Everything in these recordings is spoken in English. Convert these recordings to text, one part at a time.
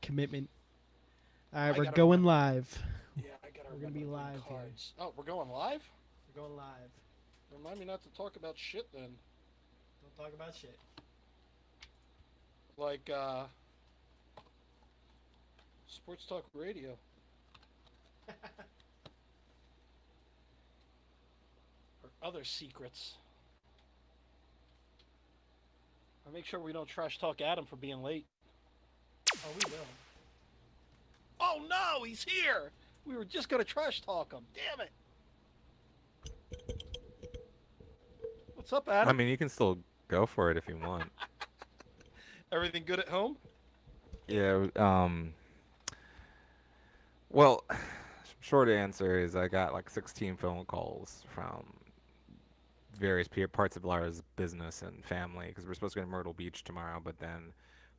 commitment. All right, I we're gotta going remember. live. Yeah, I gotta We're gonna remember be to bring live here. cards. Oh, we're going live? We're going live. Remind me not to talk about shit then. Don't talk about shit. Like, Sports Talk Radio. Or other secrets. Or make sure we don't trash talk Adam for being late. Oh, we will. Oh no, he's here! We were just gonna trash talk him. Damn it! What's up, I Adam? mean, you can still go for it if you want. Everything good at home? Yeah, well, short answer is I got like 16 phone calls from various parts of Lara's business and family because we're supposed to go to Myrtle Beach tomorrow, but then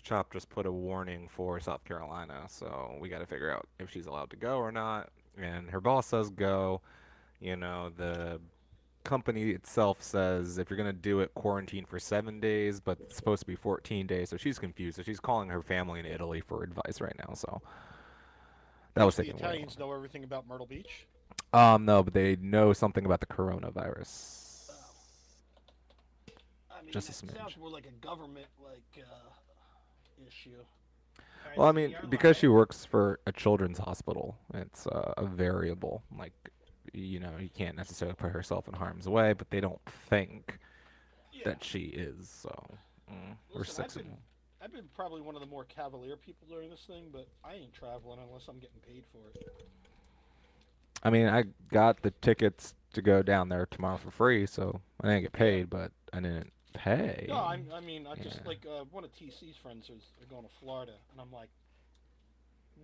Chop just put a warning for South Carolina, so we got to figure out if she's allowed to go or not. And her boss says go. The company itself says if you're gonna do it, quarantine for 7 days, but it's supposed to be 14 days. So she's confused. So she's calling her family in Italy for advice right now. So that was Does the taking way Italians know everything about Myrtle Beach? long. No, but they know something about the coronavirus. Oh. I mean, Just a that sounds smidge. more like a government issue. All right, Well, I so we mean, are because she live. works for a children's hospital, it's a variable. Like, you can't necessarily put herself in harm's way, but they don't think Yeah. that she is. So we're Listen, six and I've been probably one of the more cavalier people during this thing, but I ain't traveling unless I'm getting paid for it. I mean, I got the tickets to go down there tomorrow for free, so I didn't get Yeah. paid, but I didn't No, pay. I mean, I just Yeah. like one of TC's friends are going to Florida, and I'm like,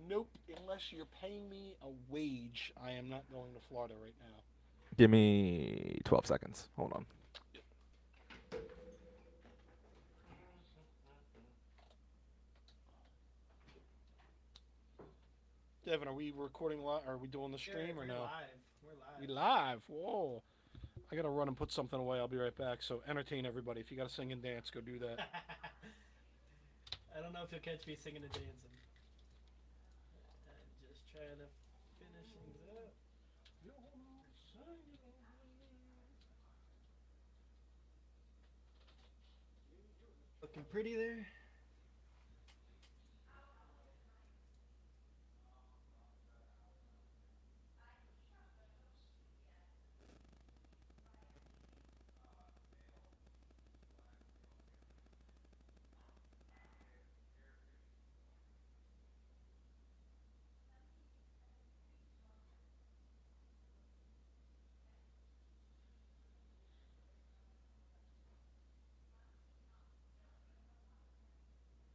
nope, unless you're paying me a wage, I am not going to Florida right now. Give me 12 seconds. Hold on. Devin, are we recording live? Are we doing the Yeah, stream or we're no? live. We're We live. live. Whoa. I gotta run and put something away. I'll be right back. So entertain everybody. If you gotta sing and dance, go do that. I don't know if you'll catch me singing and dancing. I'm just trying to finish things up. Looking pretty there.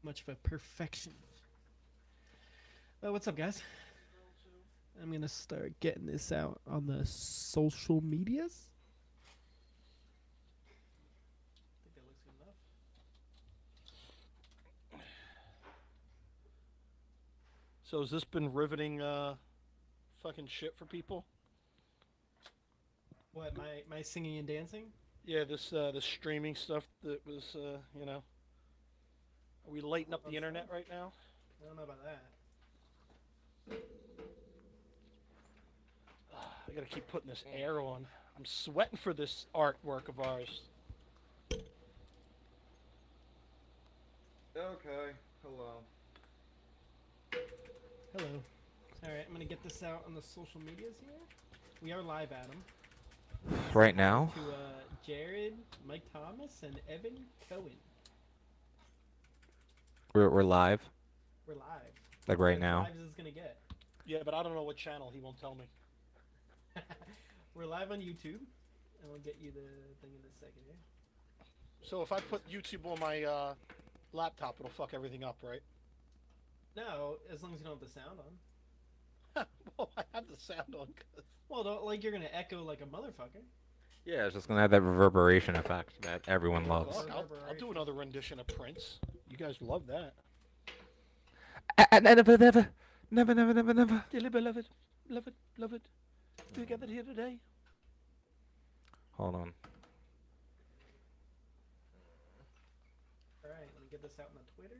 Much of a perfection. What's up, guys? I'm gonna start getting this out on the social medias. I think that looks good enough. So has this been riveting fucking shit for people? What, my singing and dancing? Yeah, this streaming stuff that was are we lighting up the internet right now? I don't know about that. I gotta keep putting this air on. I'm sweating for this artwork of ours. Okay. Hello. Hello. All right, I'm gonna get this out on the social medias here. We are live, Adam. Right Say hi now? to Jared, Mike Thomas, and Evan Cohen. We're live, We're live. like We're right as now. live as it's gonna get. Yeah, but I don't know what channel. He won't tell me. We're live on YouTube, and we'll get you the thing in a second here. So if I put YouTube on my laptop, it'll fuck everything up, right? No, as long as you don't have the sound on. Well, I have the sound on. Well, don't, like you're gonna echo like a motherfucker. Yeah, it's just gonna have that reverberation effect that everyone loves. Fuck, I'll do another rendition of Prince. You guys love that. Never, never, never, never, never, never. Dearly beloved, love it, love it. We gathered here today. Hold on. All right, let me get this out on the Twitter.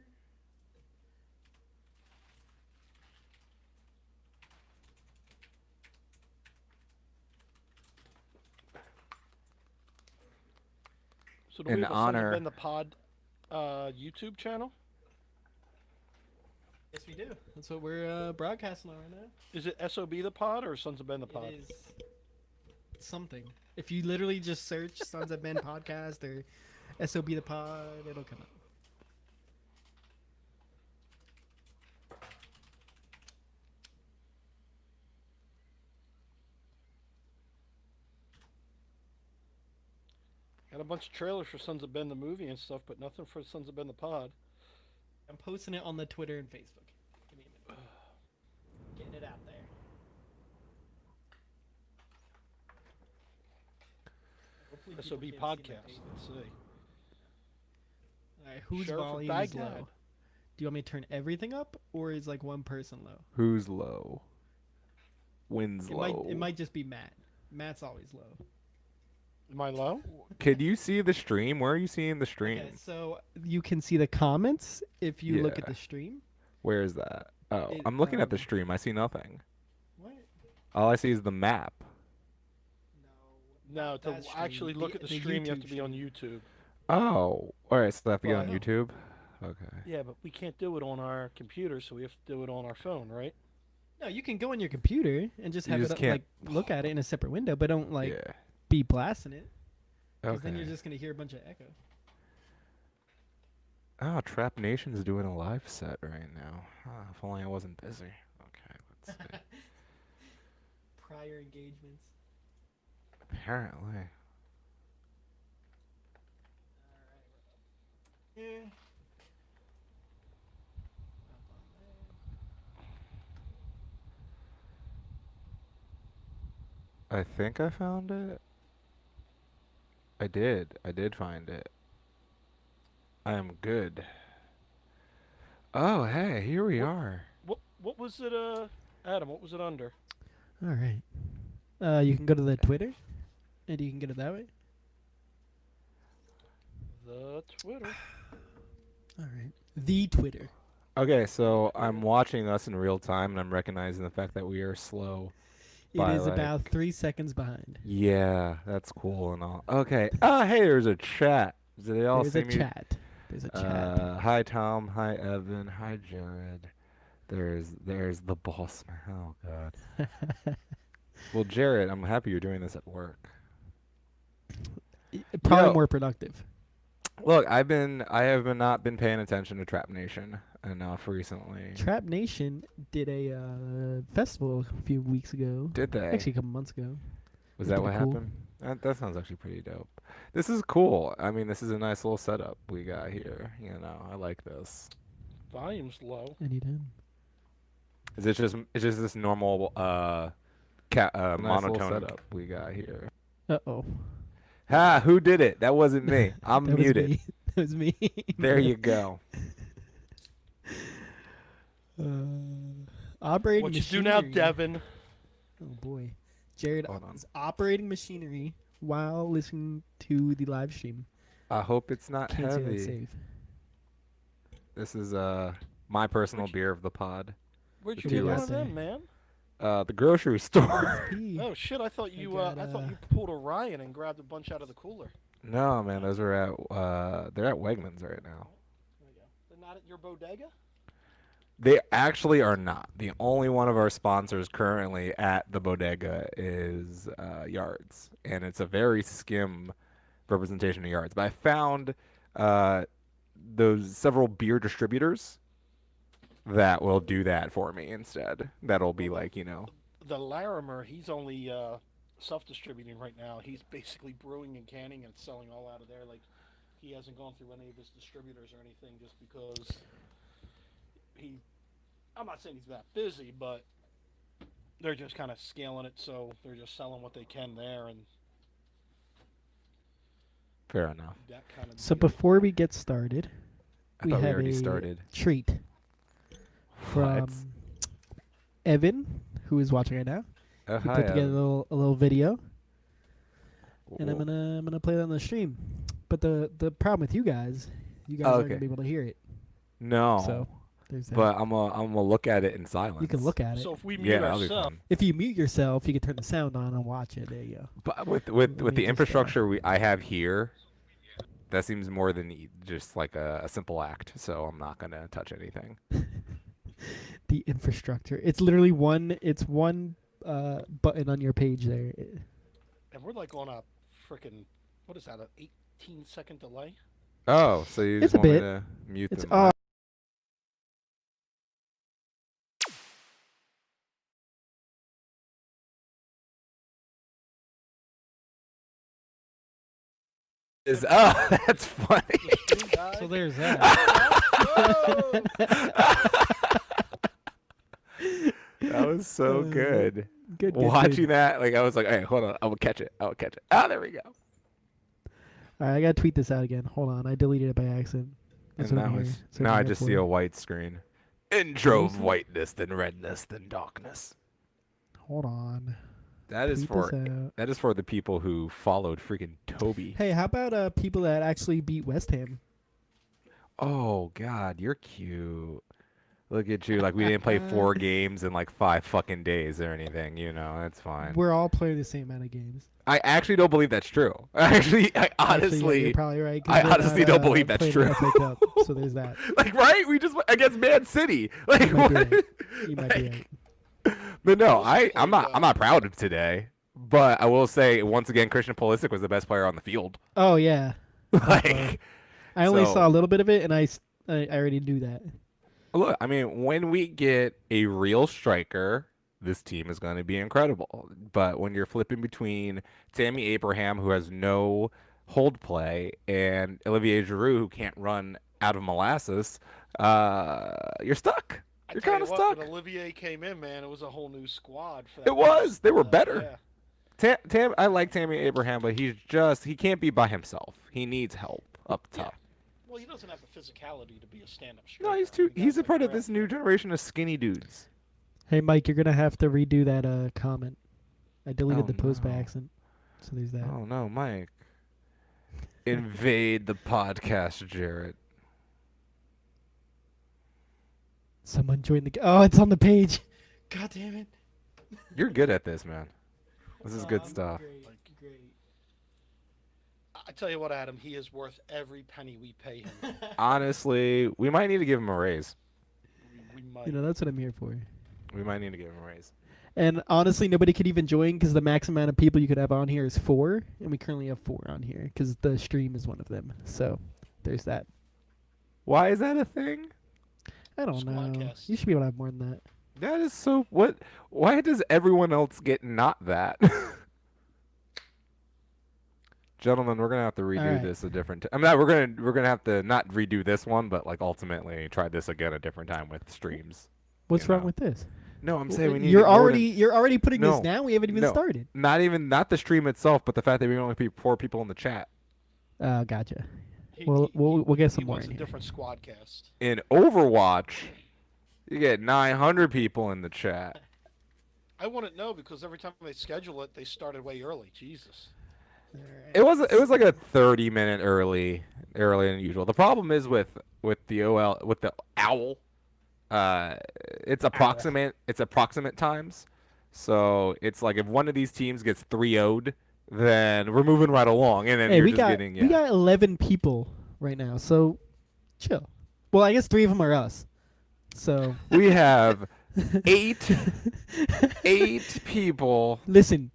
So do we in have a Sons of honor. Ben the Pod YouTube channel? Yes, we do. That's what we're broadcasting on right now. Is it SOB the Pod or Sons of Ben the Pod? It is something. If you literally just search Sons of Ben podcast or SOB the pod, it'll come up. Got a bunch of trailers for Sons of Ben the movie and stuff, but nothing for Sons of Ben the Pod. I'm posting it on the Twitter and Facebook. Give me a minute. Getting it out there. Hopefully people SOB can't see my podcast. face. Let's see. All right, whose Sheriff of volume is Baghdad. low? Do you want me to turn everything up, or is like one person low? Who's low? Wins low. It might just be Matt. Matt's always low. Am I low? Could you see the stream? Where are you seeing the stream? Okay, so you can see the comments if you look at Yeah. the stream. Where is that? Oh, It, I'm looking at the stream. I see nothing. What? All I see is the map. No, not to that stream, actually look at the stream, you have to be on YouTube. Oh, all right. So I have to get on Well, YouTube. Okay. Yeah, but we can't do it on our computer, so we have to do it on our phone, right? No, you can go on your computer and just You have just it up, can't- like look at it in a separate window, but don't like Yeah. be blasting it. Because Okay. then you're just gonna hear a bunch of echo. Oh, Trap Nation's doing a live set right now. If only I wasn't busy. Okay, let's see. Prior engagements. Apparently. Yeah. I think I found it. I did. I did find it. I am good. Oh, hey, here we are. What was it, Adam? What was it under? All right. You can go to the Twitter, and you can get it that way. The Twitter. All right. The Twitter. Okay, so I'm watching us in real time, and I'm recognizing the fact that we are slow. It By, is about like- 3 seconds behind. Yeah, that's cool and all. Okay. Oh, hey, there's a chat. Do they all There's see a me? chat. There's a chat. Hi Tom. Hi Evan. Hi Jared. There's the boss man. Oh God. Well, Jared, I'm happy you're doing this at work. Probably Yo. more productive. Look, I have not been paying attention to Trap Nation enough recently. Trap Nation did a festival a few weeks ago. Did they? Actually, a couple months ago. Was it's that what pretty cool. happened? That sounds actually pretty dope. This is cool. I mean, this is a nice little setup we got here. You know, I like this. Volume's low. And he did. Is it just this normal nice monotone little setup we got here? Uh-oh. Ha! Who did it? That wasn't me. I'm That was muted. me. That was me. There you go. Operating What you machinery. do now, Devin? Oh boy, Jared Hold on. is operating machinery while listening to the live stream. I hope it's not Can't say that's heavy. safe. This is my personal Which- beer of the pod. Where'd The you get one two of left. them, man? The grocery store. Pee. Oh shit! I thought you got, I thought uh, you pulled a Ryan and grabbed a bunch out of the cooler. No, man, those are they're at Wegmans right now. There you go. They're not at your bodega. They actually are not. The only one of our sponsors currently at the bodega is Yards, and it's a very skim representation of Yards. But I found those several beer distributors that will do that for me instead. That'll be like, you know. The Larimer, he's only self-distributing right now. He's basically brewing and canning and selling all out of there. Like, he hasn't gone through any of his distributors or anything just because I'm not saying he's that busy, but they're just kind of scaling it, so they're just selling what they can there and Fair enough. that kind of So deal. before we get started, I we thought we have already a started. treat from What? Evan, who is watching right now. Oh, He hi, put together Evan. a little video, and I'm Whoa. gonna play that on the stream. But the problem with you guys aren't Okay. gonna be able to hear it. No. So there's that. But I'm gonna look at it in silence. You can look at it. So if we mute Yeah, that'll be ourselves, fun. If you mute yourself, you can turn the sound on and watch it. There you go. But with Let me the just, infrastructure I have here, that seems more than just like a simple act. So I'm not gonna touch anything. The infrastructure. It's literally one. It's one button on your page there. And we're like on a freaking, what is that, an 18-second delay? Oh, so you It's just a want me bit. to mute It's the mic? That's funny. The stream died. So there's that. Whoa! That was so good. Good. Watching Good. that, like I was like, hey, hold on, I will catch it. I will catch it. Ah, there we go. All right, I gotta tweet this out again. Hold on, I deleted it by accident. That's And what I'm now, here. So now I'm I here just for see it. a white screen. In drove Seriously? whiteness, then redness, then darkness. Hold on. That is Tweet for this out. that is for the people who followed freaking Toby. Hey, how about people that actually beat West Ham? Oh God, you're cute. Look at you. Like we didn't play 4 games in like 5 fucking days or anything. You know, that's fine. We're all playing the same amount of games. I actually don't believe that's true. I Actually, yeah, honestly, you're probably right. 'Cause I we're honestly not, don't believe that's playing true. the FA Cup, so there's that. like right, we just went against Man City. Like You might be what? right. You might be Like, right. But no, Pulisic I'm played, not proud of today. But I will say once again, Christian Pulisic was the best player on the field. Oh yeah. like, I only so- saw a little bit of it, and I already knew that. look, I mean, when we get a real striker, this team is going to be incredible. But when you're flipping between Tammy Abraham, who has no hold play, and Olivier Giroud, who can't run out of molasses, you're stuck. I You're tell you kind of what, stuck. when Olivier came in, man, it was a whole new squad. For that It was. first, They were better. Yeah. I like Tammy Abraham, but he can't be by himself. He needs help up Yeah. top. Well, he doesn't have the physicality to be a stand-up striker. No, he's I mean, he's guys a like part of Graham this new Finn. generation of skinny dudes. Hey Mike, you're gonna have to redo that comment. I deleted Oh, the post by no. accident, so there's that. Oh no, Mike. Invade the podcast, Jarrett. Someone joined the. Oh, it's on the page. God damn it. You're good at this, man. This is good I'm stuff. Great. I tell you what, Adam, he is worth every penny we pay him. Honestly, we might need to give him a raise. we might. You know, that's what I'm here for. We might need to give him a raise. And honestly, nobody could even join because the max amount of people you could have on here is 4, and we currently have 4 on here because the stream is one of them. So there's that. Why is that a thing? I don't know. Squadcast. You should be able to have more than that. That is so. What? Why does everyone else get not that? Gentlemen, we're gonna have to redo Alright. this a different. I mean, we're gonna have to not redo this one, but like ultimately try this again a different time with streams. What's You wrong know. with this? No, I'm saying we need. You're more than- already putting No. this down. We haven't even No. started. not the stream itself, but the fact that we only be 4 people in the chat. Gotcha. He- We'll get some he more wants in a here. different squad cast. In Overwatch, you get 900 people in the chat. I wouldn't know because every time they schedule it, they started way early. Jesus. It was like a 30-minute earlier than usual. The problem is with the owl. It's approximate times. So it's like if one of these teams gets 3-0'd, then we're moving right along, and then Hey, you're we just got getting we got 11 people right now, so chill. Well, I guess 3 of them are us. So we have 8 people. listen.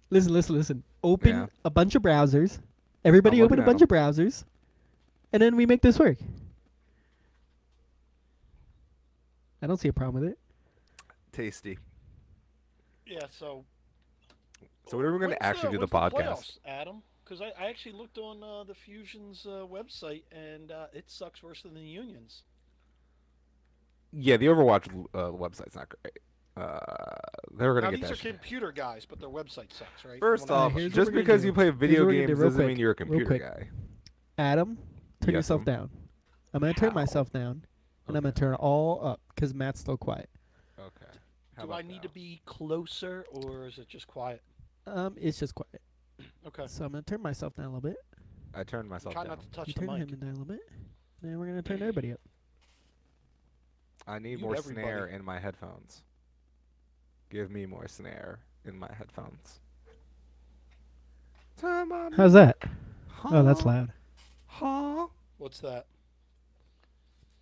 Open Yeah. a bunch of browsers. Everybody I'm open a looking at bunch of browsers, and then we make this work. I don't see a problem with it. Tasty. Yeah. So. So when are we going when's to actually do the when's podcast? playoffs, Adam? Because I actually looked on the Fusion's website, and it sucks worse than the Unions. Yeah, the Overwatch website's not great. They're Now gonna these get are that shit. computer guys, but their website sucks, right? First From what I off, here's what understand. just we're gonna because do. you play Here's video what we're gonna games do real doesn't mean quick, you're a real computer quick. guy. Adam, turn Yes, yourself I'm- down. I'm gonna turn How? myself down, and I'm gonna Okay. turn it all up because Matt's still quiet. Okay. How Do I about need now? to be closer, or is it just quiet? It's just quiet. Okay. So I'm gonna turn myself down a little bit. I turned myself Try down. not to touch You the turn mic. him down a little bit. And we're gonna turn everybody up. I need Mute more everybody. snare in my headphones. Give me more snare in my headphones. Turn my How's that? Huh? Oh, that's loud. Huh? What's that?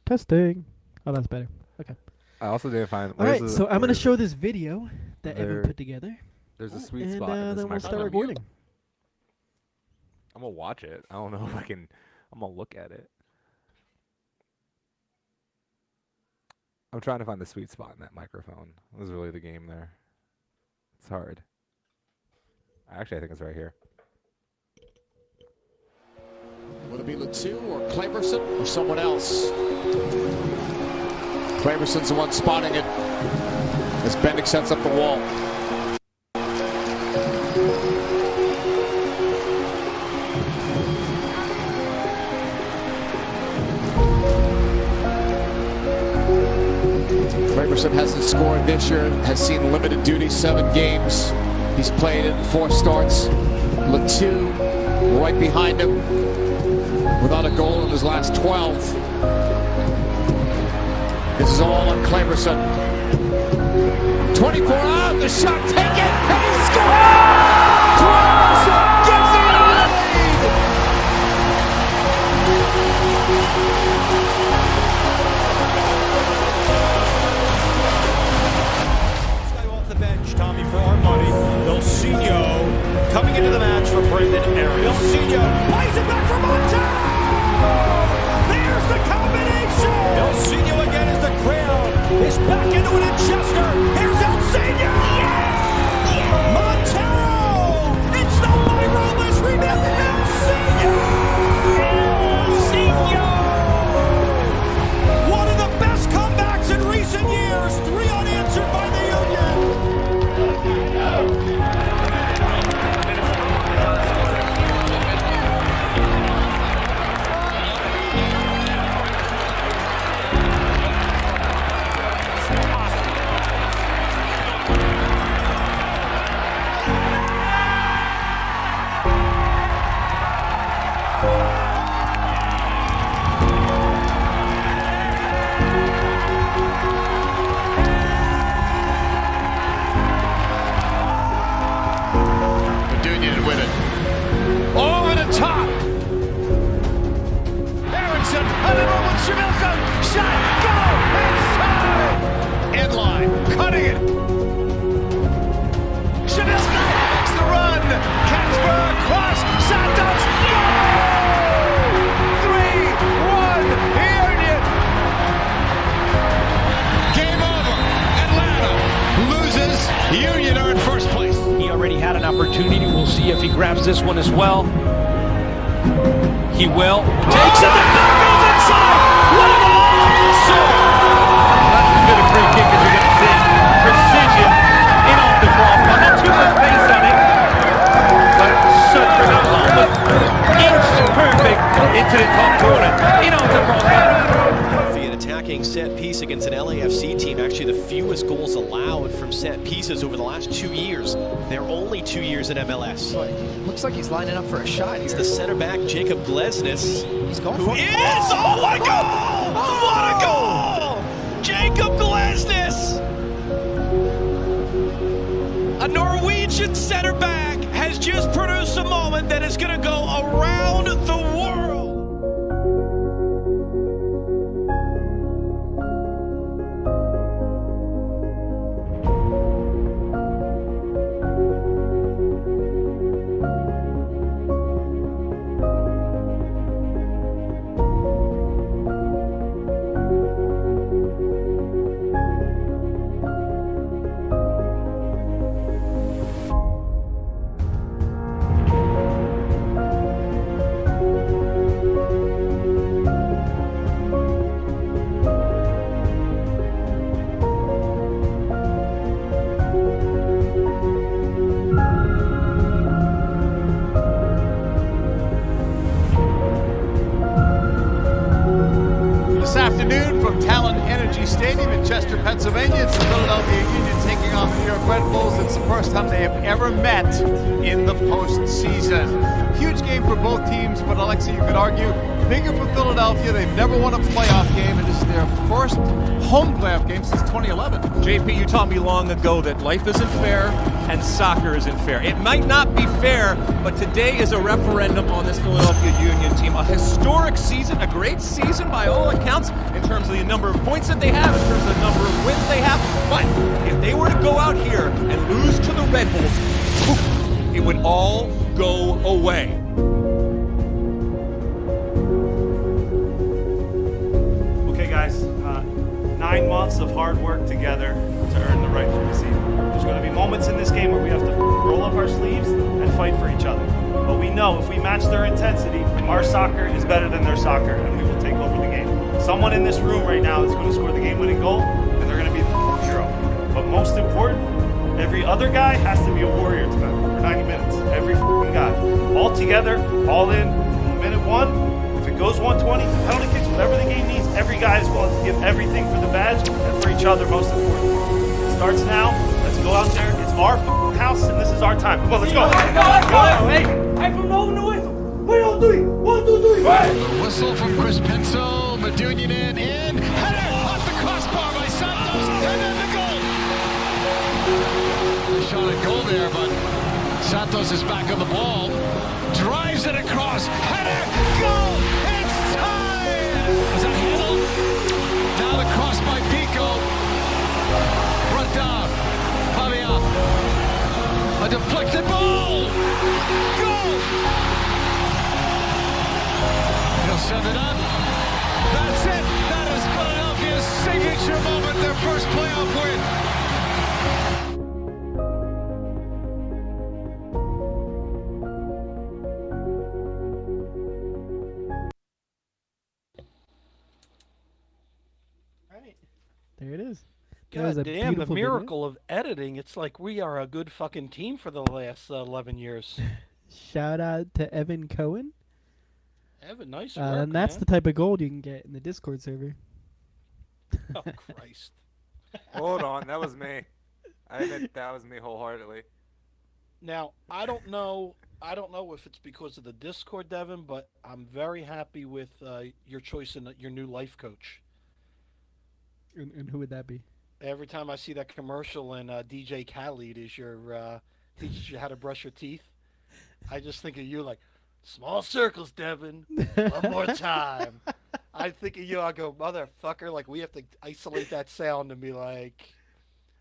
Testing. Oh, that's better. Okay. I also didn't find. All right, so I'm gonna where's show this video that Evan there- put together, There's a sweet and spot in this then we'll start microphone. recording. I'm gonna watch it. I don't know if I can. I'm gonna look at it. I'm trying to find the sweet spot in that microphone. This is really the game there. It's hard. Actually, I think it's right here. Will it be Latu or Claverson or someone else? Claverson's the one spotting it as Bendick sets up the wall. Claverson hasn't scored this year, has seen limited duty, 7 games. He's played in 4 starts. Latu right behind him without a goal in his last 12. This is all on Claverson. 24 out, the shot taken, and he scores! Claverson gives it a lead! Off the bench, Tommy, for our money. Ilsinho coming into the match for Brendan Arias. Ilsinho plays it back for Montero! There's the combination! Ilsinho again as the crowd is back into it at Chester. Here's Ilsinho! Montero! It's the Myro-less rebound. Ilsinho! Ilsinho! One of the best comebacks in recent years. 3 unanswered by the Union. Union with it. Over the top. Aronson, under with Shavilson. Shot, go, inside. Inline, cutting it. Shavilson makes the run. Katzberg, cross, Santos, no! 3-1, Union. Game over. Atlanta loses. Union are in first place. He already had an opportunity. We'll see if he grabs this one as well. He will. Takes it. The knock goes inside. What a monster! That's as good a free kick as you're going to see. Precision in off the crossbar. Not too much pace on it, but such a almost inch perfect into the top corner. In off the crossbar. An attacking set piece against an LAFC team, actually the fewest goals allowed from set pieces over the last 2 years. They're only 2 years in MLS. Looks like he's lining up for a shot. It's the center back, Jacob Glesnes. He's going Who for it. is? Oh, what a goal! What a goal! Jacob Glesnes! A Norwegian center back has just produced a moment that is going to go around the world. This afternoon from Talon Energy Stadium in Chester, Pennsylvania, it's the Philadelphia Union taking on the New York Red Bulls. It's the first time they have ever met in the postseason. Huge game for both teams, but Alexei, you could argue, bigger for Philadelphia. They've never won a playoff game, and this is their first home playoff game since 2011. JP, you taught me long ago that life isn't fair and soccer isn't fair. It might not be fair, but today is a referendum on this Philadelphia Union team. A historic season, a great season by all accounts in terms of the number of points that they have, in terms of the number of wins they have. But if they were to go out here and lose to the Red Bulls, poof, it would all go away. Okay, guys. 9 months of hard work together to earn the right for the season. There's going to be moments in this game where we have to roll up our sleeves and fight for each other. But we know if we match their intensity, our soccer is better than their soccer, and we will take over the game. Someone in this room right now is going to score the game-winning goal, and they're going to be the hero. But most important, every other guy has to be a warrior tonight for 90 minutes. Every guy. All together, all in, from minute 1. If it goes 120, penalty kicks, whatever the game needs, every guy is willing to give everything for the badge and for each other, most importantly. It starts now. Let's go out there. It's our house, and this is our time. Come on, let's go. Let's go. Hey, from the whistle. 1, 2, 3. 1, 2, 3. Right. The whistle from Chris Pencil. Madunian in. Header off the crossbar by Santos. And then the goal. They shot at goal there, but Santos is back on the ball. Drives it across. Header. Goal. It's tied. Is that Hill? Now the cross by Pico. Brought down. Fabian. A deflected ball. Goal. He'll send it up. That's it. That is Philadelphia's signature moment. Their first playoff win. There it is. That God was a damn, the beautiful video. miracle of editing. It's like we are a good fucking team for the last 11 years. Shout out to Evan Cohen. Evan, nice work, And that's man. the type of gold you can get in the Discord server. Oh, Christ. Hold on, that was me. I admit that was me wholeheartedly. Now, I don't know if it's because of the Discord, Devin, but I'm very happy with your choice in your new life coach. And who would that be? Every time I see that commercial and DJ Khaled is your teaches you how to brush your teeth, I just think of you like, small circles, Devin. One more time. I think of you, I go, motherfucker, like we have to isolate that sound and be like,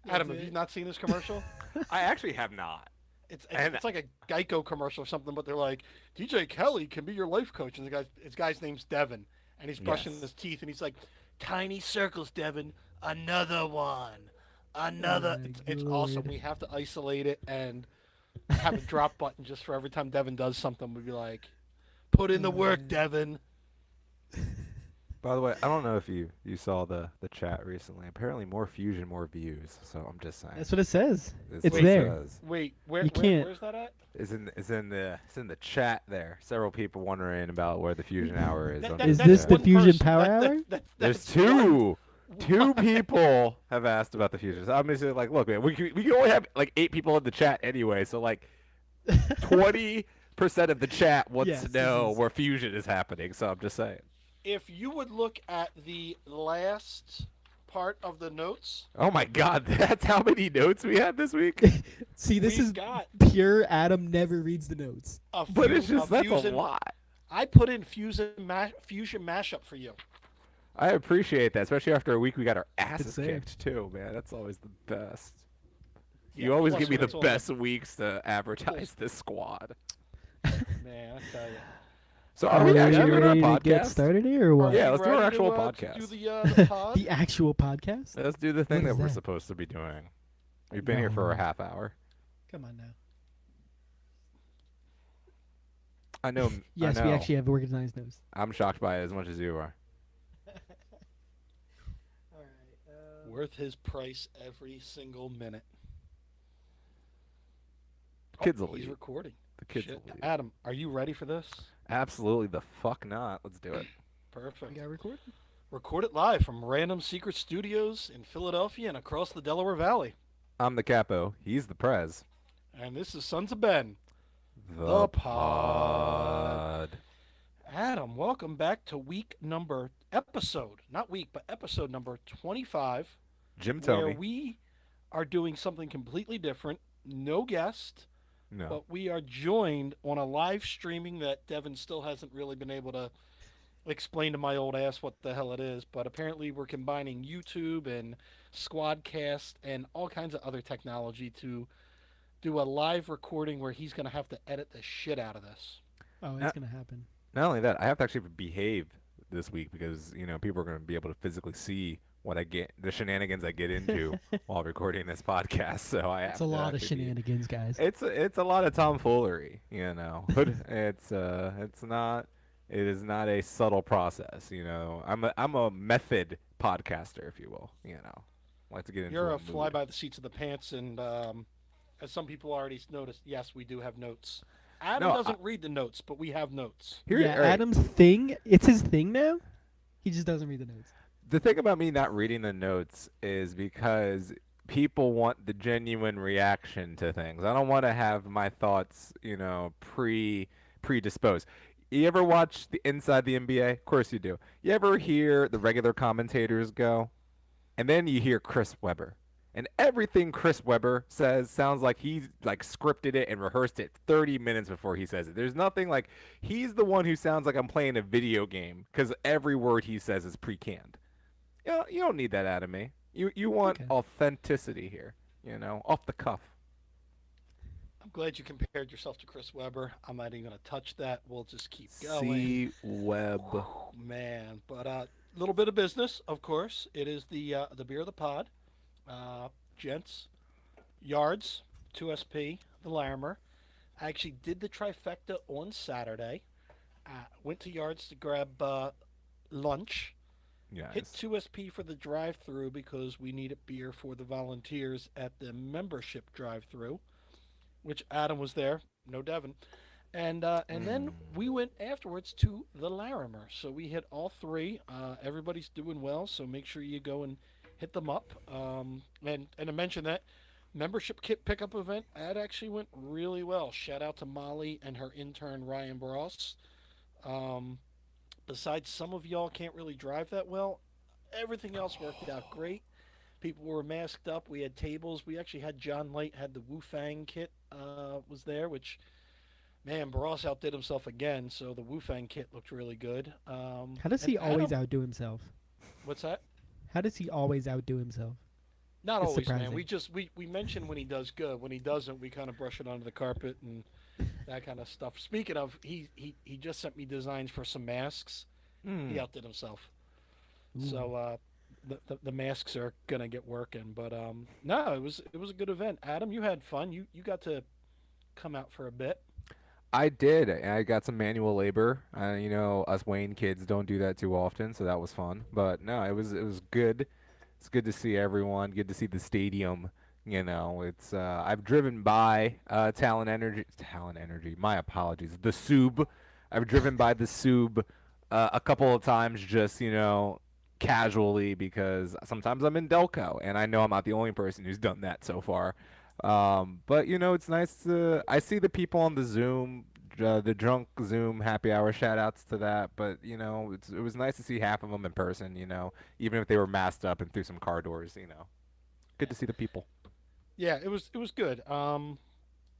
Adam, have you not seen this commercial? I actually have not. It's like a Geico commercial or something, but they're like, DJ Kelly can be your life coach, and his guy's name's Devin, and he's brushing his teeth, and he's like, tiny circles, Devin, another one, another. It's awesome. We have to isolate it and have a drop button just for every time Devin does something. We'd be like, put in the work, Devin. By the way, I don't know if you saw the chat recently. Apparently, more fusion, more views. So I'm just saying. That's what it says. It's It's what it there. says. Wait, You can't. where's that at? It's in the chat there. Several people wondering about where the fusion hour is. Is That's this the one Fusion person. Power That- Hour? There's that's one. two people have asked about the fusion. So I'm just like, look, man, we can only have like 8 people in the chat anyway. So like 20% of the chat wants Yes, to this know is- where fusion is happening. So I'm just saying. If you would look at the last part of the notes, Oh my God, that's how many notes we had this week. See, this we've is got pure Adam never reads the notes. But it's just that's a fusion. lot. I put in fusion mashup for you. I appreciate that, especially after a week we got our asses same. kicked too, man. That's always the best. Yeah, You always plus give me when the it's all best weeks to advertise this squad. Man, I tell you. So are we actually doing our ready to get podcast? started here or what? Yeah, You let's do our ready actual to podcast. do the pod? The actual podcast? Let's do the thing What that is we're that? supposed to be doing. We've been here for No. a half hour. Come on now. I know. Yes, I know. we actually have organized those. I'm shocked by it as much as you are. Worth his price every single minute. Kids will He's leave. recording. The kids Shit. will leave. Adam, are you ready for this? Absolutely the fuck not. Let's do it. Perfect. We got recorded? Record it live from Random Secret Studios in Philadelphia and across the Delaware Valley. I'm the capo. He's the prez. And this is Sons of Ben. The pod. Adam, welcome back to episode number 25 Jim told where me. we are doing something completely different. No guest, No. but we are joined on a live streaming that Devin still hasn't really been able to explain to my old ass what the hell it is. But apparently, we're combining YouTube and Squadcast and all kinds of other technology to do a live recording where he's going to have to edit the shit out of this. Oh, it's Not, gonna happen. not only that, I have to actually behave this week because people are going to be able to physically see what I get, the shenanigans I get into while recording this podcast. So I have It's a to lot of actually be- shenanigans, guys. It's a lot of tomfoolery. It's not. It is not a subtle process. I'm a method podcaster, if you will. I like to get into You're a a fly mood. by the seats of the pants, and as some people already noticed, yes, we do have notes. Adam No, doesn't read the notes, but we have notes. Here, Yeah, all right, Adam's thing. It's his thing now. He just doesn't read the notes. the thing about me not reading the notes is because people want the genuine reaction to things. I don't want to have my thoughts, predisposed. You ever watch the Inside the NBA? Of course you do. You ever hear the regular commentators go, and then you hear Chris Webber. And everything Chris Webber says sounds like he's like scripted it and rehearsed it 30 minutes before he says it. There's nothing like he's the one who sounds like I'm playing a video game because every word he says is pre-canned. You don't need that out of me. You want Okay. authenticity here, off the cuff. I'm glad you compared yourself to Chris Webber. I'm not even going to touch that. We'll just keep going. C Web. Man, but a little bit of business, of course. It is the beer of the pod. Gents, Yards, 2SP, the Larimer. I actually did the trifecta on Saturday. Went to Yards to grab lunch. Yes. Hit 2SP for the drive-through because we needed beer for the volunteers at the membership drive-through, which Adam was there, no Devin. And then we went afterwards to the Larimer. So we hit all three. Everybody's doing well, so make sure you go and hit them up. And to mention that membership kit pickup event, that actually went really well. Shout out to Molly and her intern Ryan Bross. Besides, some of y'all can't really drive that well. Everything else worked out great. People were masked up. We had tables. We actually had John Light had the Wu Fang kit was there, which, man, Barros outdid himself again. So the Wu Fang kit looked really good. How does and he always Adam- outdo himself? What's that? How does he always outdo himself? Not It's always, man. surprising. We mention when he does good. When he doesn't, we kind of brush it under the carpet and that kind of stuff. Speaking of, he just sent me designs for some masks. He outdid himself. So the masks are gonna get working. But no, it was a good event. Adam, you had fun. You got to come out for a bit. I did. I got some manual labor. Us Wayne kids don't do that too often, so that was fun. But no, it was good. It's good to see everyone. Good to see the stadium. It's I've driven by Talent Energy. My apologies. The Sub. I've driven by the Sub a couple of times, just casually, because sometimes I'm in Delco, and I know I'm not the only person who's done that so far. But it's nice to I see the people on the Zoom, the drunk Zoom happy hour. Shout outs to that. But it was nice to see half of them in person. Even if they were masked up and through some car doors. Good to see the people. Yeah, it was good.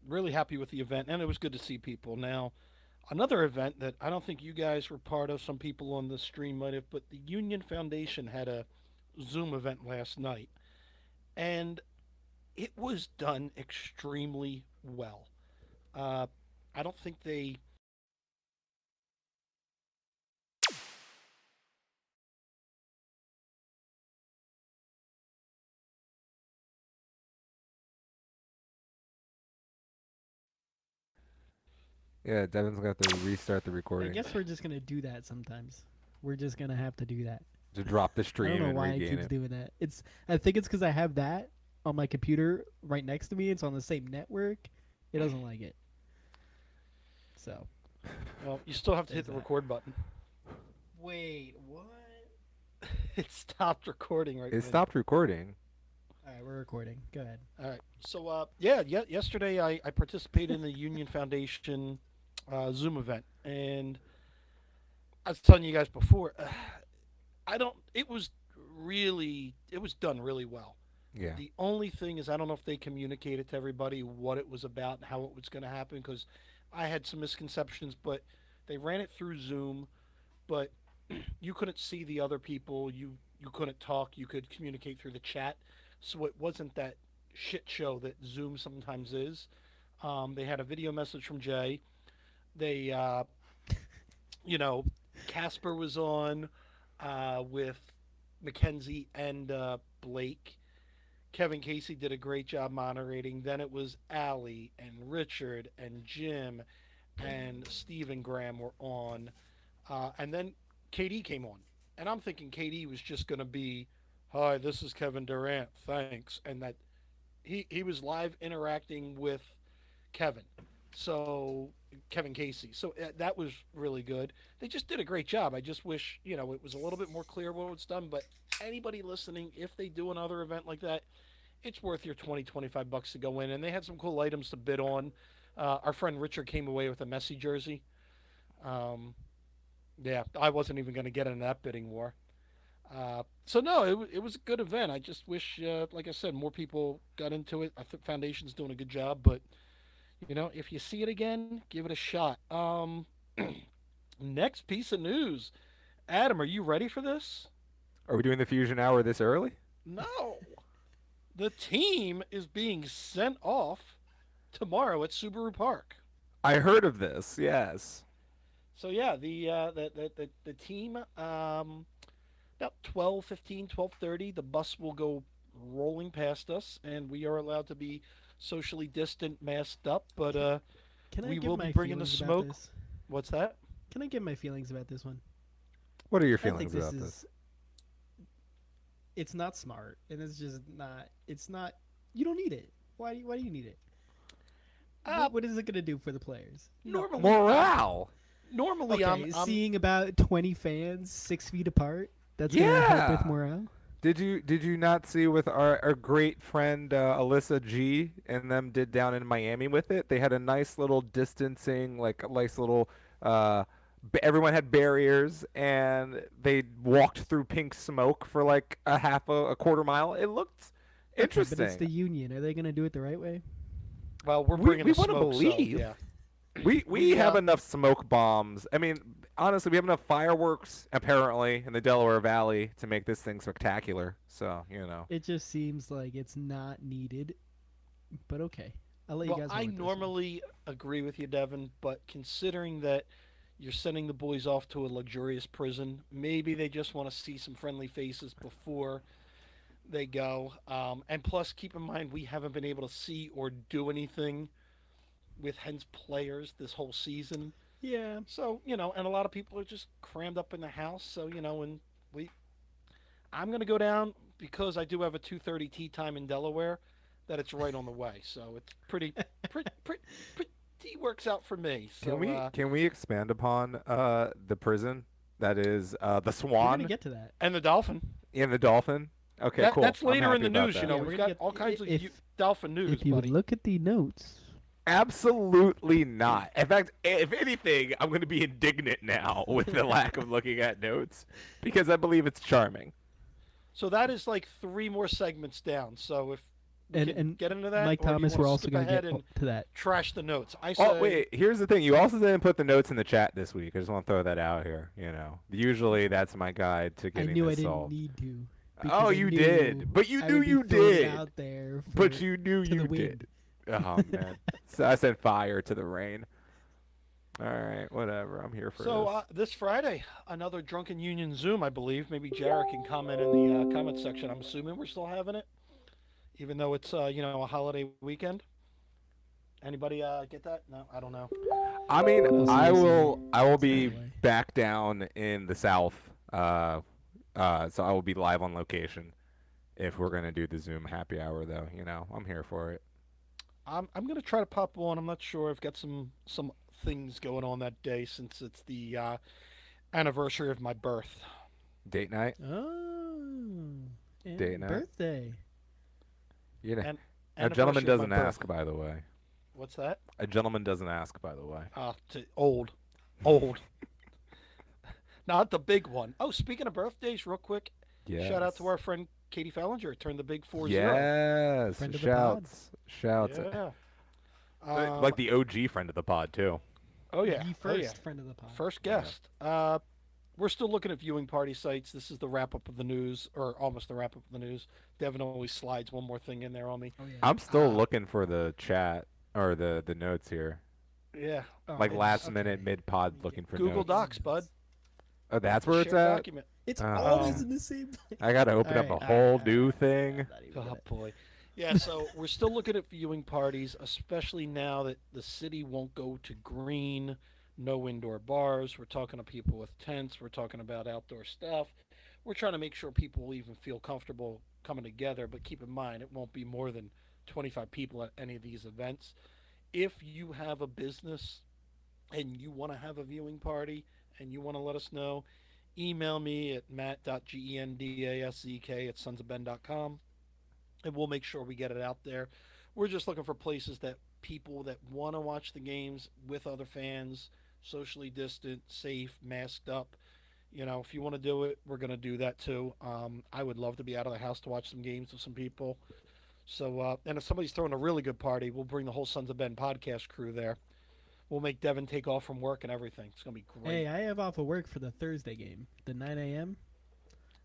Really happy with the event, and it was good to see people. Now, another event that I don't think you guys were part of, some people on the stream might have, but the Union Foundation had a Zoom event last night, and it was done extremely well. I don't think they. Yeah, Devin's gonna have to restart the I recording guess we're just gonna do that sometimes. We're just gonna have to do that. to drop the I stream don't know and why it regain keeps it. doing that. I think it's because I have that on my computer right next to me. It's on the same network. It doesn't like it. So. Well, you still have to hit There's the that. record button. Wait, what? It stopped recording right It now. stopped recording. All right, we're recording. Go ahead. All right. So, yesterday I participated in the Union Foundation Zoom event, and I was telling you guys before, it was it was done really well. Yeah. The only thing is, I don't know if they communicated to everybody what it was about and how it was going to happen, because I had some misconceptions, but they ran it through Zoom, but you couldn't see the other people. You couldn't talk. You could communicate through the chat, so it wasn't that shit show that Zoom sometimes is. They had a video message from Jay. They, you know, Casper was on with Mackenzie and Blake. Kevin Casey did a great job moderating. Then it was Allie and Richard and Jim and Stephen Graham were on. And then KD came on. And I'm thinking KD was just going to be, hi, this is Kevin Durant, thanks. And that he was live interacting with Kevin. So, Kevin Casey. So that was really good. They just did a great job. I just wish, it was a little bit more clear what was done. But anybody listening, if they do another event like that, it's worth your $20-25 to go in. And they had some cool items to bid on. Our friend Richard came away with a Messi jersey. Yeah, I wasn't even going to get in that bidding war. So no, it was a good event. I just wish, like I said, more people got into it. I think Foundation's doing a good job, but if you see it again, give it a shot. Next piece of news, Adam, are you ready for this? Are we doing the Fusion Hour this early? No. The team is being sent off tomorrow at Subaru Park. I heard of this. Yes. So yeah, the team, about 12:30, the bus will go rolling past us, and we are allowed to be socially distant, masked up. But Can I we give will my be bringing the feelings about smoke. this? What's that? Can I give my feelings about this one? What are your I think feelings about this? It's not smart, and it's just not. It's not. You don't need it. Why do you need it? What is it going to do for the players? Normally, Morale. Normally, Okay, I'm seeing about 20 fans 6 feet apart. That's going to help with morale. Did you not see with our great friend Alyssa G and them did down in Miami with it? They had a nice little distancing, like a nice little. Everyone had barriers, and they walked through pink smoke for like a quarter mile. It looked interesting. But it's the union. Are they going to do it the right way? Well, we're bringing we the want to smoke. believe. So, yeah. We have enough smoke bombs. I mean, honestly, we have enough fireworks apparently in the Delaware Valley to make this thing spectacular. So It just seems like it's not needed. But okay, I'll let you guys. I normally agree with you, Devin, but considering that you're sending the boys off to a luxurious prison, maybe they just want to see some friendly faces before they go. And plus, keep in mind, we haven't been able to see or do anything with Hens players this whole season. Yeah. So, and a lot of people are just crammed up in the house. So, and I'm going to go down because I do have a 2:30 tea time in Delaware that it's right on the way. So it's pretty works out for me. So can we expand upon the prison that is the Swan? We're gonna get to that. And the Dolphin. And the Dolphin. Okay, cool. That's later in the I'm happy news. about that. We've got all kinds of Dolphin news. If you would look at the notes. Absolutely not. In fact, if anything, I'm going to be indignant now with the lack of looking at notes because I believe it's charming. So that is like 3 more segments down. So if we can get into that, Mike Thomas, we're also going to get to that. Trash the notes. Wait. Here's the thing. You also didn't put the notes in the chat this week. I just want to throw that out here. Usually that's my guide to getting I knew this I solved. didn't need to. Oh, you did. But you knew you did. Out there but you knew you did. Oh man! So I said fire to the rain. All right, whatever. I'm here for this. This Friday, another Drunken Union Zoom, I believe. Maybe Jared can comment in the comment section. I'm assuming we're still having it, even though it's a holiday weekend. Anybody get that? No, I don't know. I mean, I will be back down in the south, so I will be live on location if we're gonna do the Zoom happy hour. Though, I'm here for it. I'm gonna try to pop on. I'm not sure. I've got some things going on that day since it's the anniversary of my birth. Date night. Oh, date night. Birthday. A gentleman doesn't ask, by the way. What's that? A gentleman doesn't ask, by the way. Old. Not the big one. Oh, speaking of birthdays, real quick. Shout out to our friend Katie Fallinger. Turned the big 4-0. Yes, Friend of the pod. shouts. Yeah. Like the OG friend of the pod too. Oh yeah. The first friend of the pod. First guest. We're still looking at viewing party sites. This is the wrap up of the news, or almost the wrap up of the news. Devin always slides one more thing in there on me. Oh, yeah. I'm still looking for the chat or the notes here. Yeah. Like last minute mid pod looking for Google notes. Docs, bud. Oh, that's where it's Shared at. document. It's Uh-oh. always in the same place. I gotta open up a whole new thing. Oh boy. Yeah, so we're still looking at viewing parties, especially now that the city won't go to green, no indoor bars. We're talking to people with tents. We're talking about outdoor stuff. We're trying to make sure people will even feel comfortable coming together, but keep in mind it won't be more than 25 people at any of these events. If you have a business and you want to have a viewing party and you want to let us know, email me at matt.gendaszek@sonsofben.com, and we'll make sure we get it out there. We're just looking for places that people that want to watch the games with other fans, socially distant, safe, masked up. You know, if you want to do it, we're going to do that too. I would love to be out of the house to watch some games with some people. So, and if somebody's throwing a really good party, we'll bring the whole Sons of Ben podcast crew there. We'll make Devin take off from work and everything. It's going to be great. Hey, I have off of work for the Thursday game, the 9 a.m.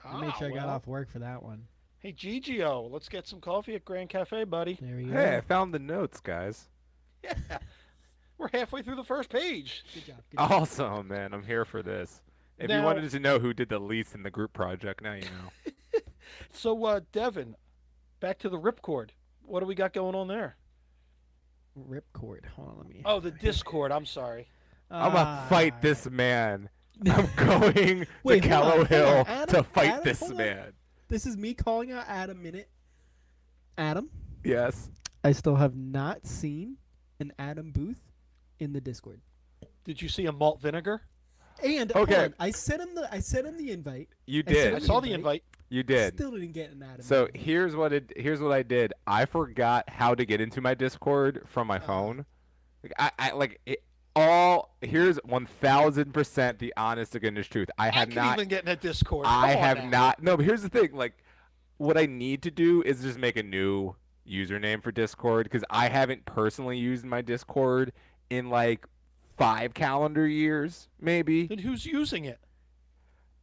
I made sure I got off work for that one. Hey, Gigio, let's get some coffee at Grand Cafe, buddy. There we go. Hey, I found the notes, guys. Yeah. We're halfway through the first page. Good job. Good job. Awesome, man. I'm here for this. If you Now- wanted to know who did the least in the group project, now you know. So, Devin, back to the ripcord. What do we got going on there? Ripcord. Hold on, let me. Oh, the Discord. I'm sorry. I'm gonna fight this man. I'm going Wait, to hold on, Callow hold Hill on. Adam, to fight Adam, this hold on. man. This is me calling out Adam Minute. Adam, Yes. I still have not seen an Adam Booth in the Discord. Did you see a malt vinegar? And hold Okay. on, I sent him the invite. You I said did. I saw the invite. You did. Still didn't get an Adam. So invite. here's what I did. I forgot how to get into my Discord from my phone. Here's 1000% the honest to goodness truth. I I have can not even get in a Discord. I Come on have now. not. No, but here's the thing. Like, what I need to do is just make a new username for Discord because I haven't personally used my Discord in like 5 calendar years, maybe. Then who's using it?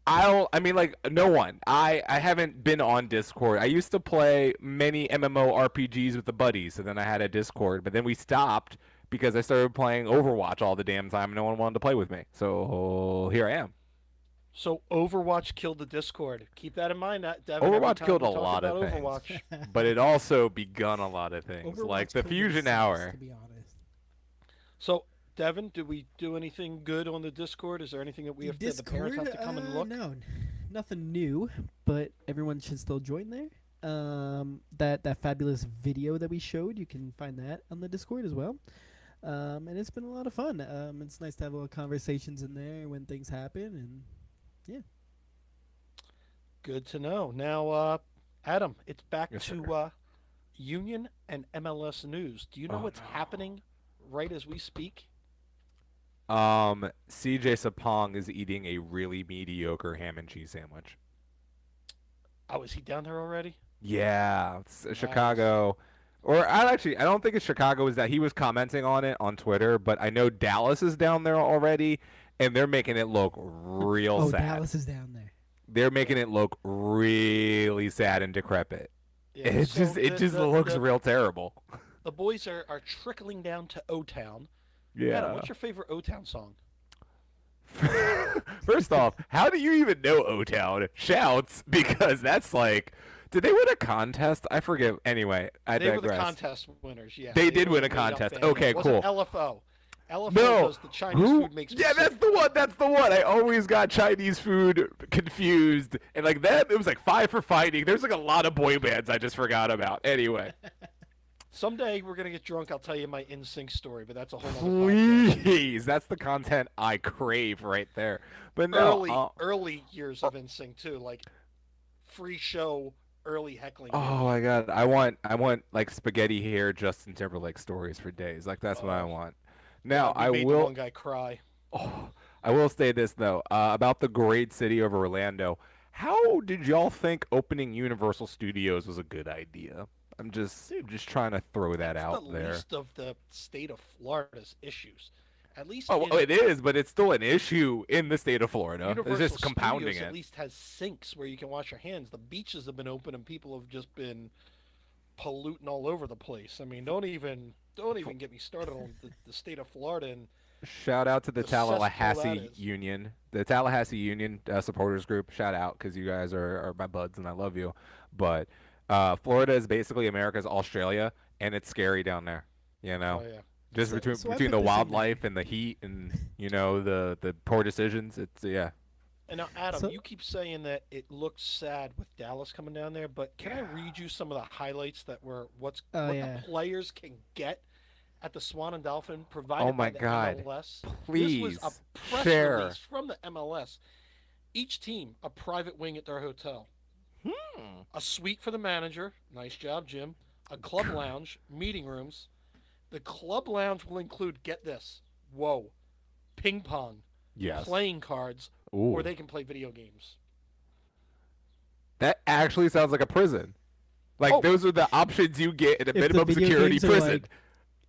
I mean, like, no one. I haven't been on Discord. I used to play many MMORPGs with the buddies, so then I had a Discord, but then we stopped because I started playing Overwatch all the damn time and no one wanted to play with me. So here I am. So Overwatch killed the Discord. Keep that in mind, Devin. every Overwatch time killed we a talk lot of about things. Overwatch. But it also begun a lot of things, like Overwatch the killed Fusion themselves, Hour. To be honest. So, Devin, did we do anything good on the Discord? Is there anything that we have to, the parents have to come and look? No, nothing new, but everyone should still join there. That fabulous video that we showed, you can find that on the Discord as well. And it's been a lot of fun. It's nice to have little conversations in there when things happen, and yeah. Good to know. Now, Adam, it's back Yes, to sir. Union and MLS news. Do you know Oh, what's no. happening right as we speak? CJ Sapong is eating a really mediocre ham and cheese sandwich. Oh, is he down there already? Yeah, it's Nice. Chicago. Or I don't think it's Chicago. Is that he was commenting on it on Twitter, but I know Dallas is down there already, and they're making it look real Oh, sad. Dallas is down there. They're making it look really sad and decrepit. Yeah, It so just looks real terrible. The boys are trickling down to O-Town. Yeah. Adam, what's your favorite O-Town song? First off, how do you even know O-Town? Shouts, because that's like, did they win a contest? I forget. Anyway, I They digress. were the contest winners, yes. They did were win a the made-up contest. band. Okay, It wasn't cool. LFO. LFO No, does the Chinese food makes me yeah, sick. that's the one. That's the one. I always got Chinese food confused, and like that, it was like Five for Fighting. There's like a lot of boy bands I just forgot about. Anyway, Someday we're gonna get drunk. I'll tell you my NSYNC story, but that's a whole other podcast. please, that's the content I crave right there. But no, Early years of NSYNC too, like free show, early heckling. oh my god, I want like spaghetti hair Justin Timberlake stories for days. Like that's what I want. Now God, we made the will. one guy cry. Oh, I will say this though about the great city of Orlando. How did y'all think opening Universal Studios was a good idea? I'm just trying to throw that That's out the there. least of the state of Florida's issues. At least Oh, in it is, but it's still an issue in the state of Florida. It's Universal just compounding Studios at it. least has sinks where you can wash your hands. The beaches have been open and people have just been polluting all over the place. I mean, don't even get me started on the state of Florida and Shout out to the the cesspool that Tallahassee is. Union, the Tallahassee Union supporters group. Shout out because you guys are my buds and I love you. But Florida is basically America's Australia, and it's scary down there. You know, Oh yeah. just So- between so I between put the this in there. wildlife and the heat and the poor decisions. It's yeah. And now, Adam, So- you keep saying that it looks sad with Dallas coming down there, but can I read you some of the highlights that were what yeah. the players can get at the Swan and Dolphin provided Oh my by the God. MLS? Please This was a press share. release from the MLS. Each team a private wing at their hotel, a suite for the manager. Nice job, Jim. A club lounge, meeting rooms. The club lounge will include, get this, whoa, ping pong, Yes. playing cards, Ooh. or they can play video games. That actually sounds like a prison. Like Oh. those are the options you get in a If the minimum video security games are, prison. like,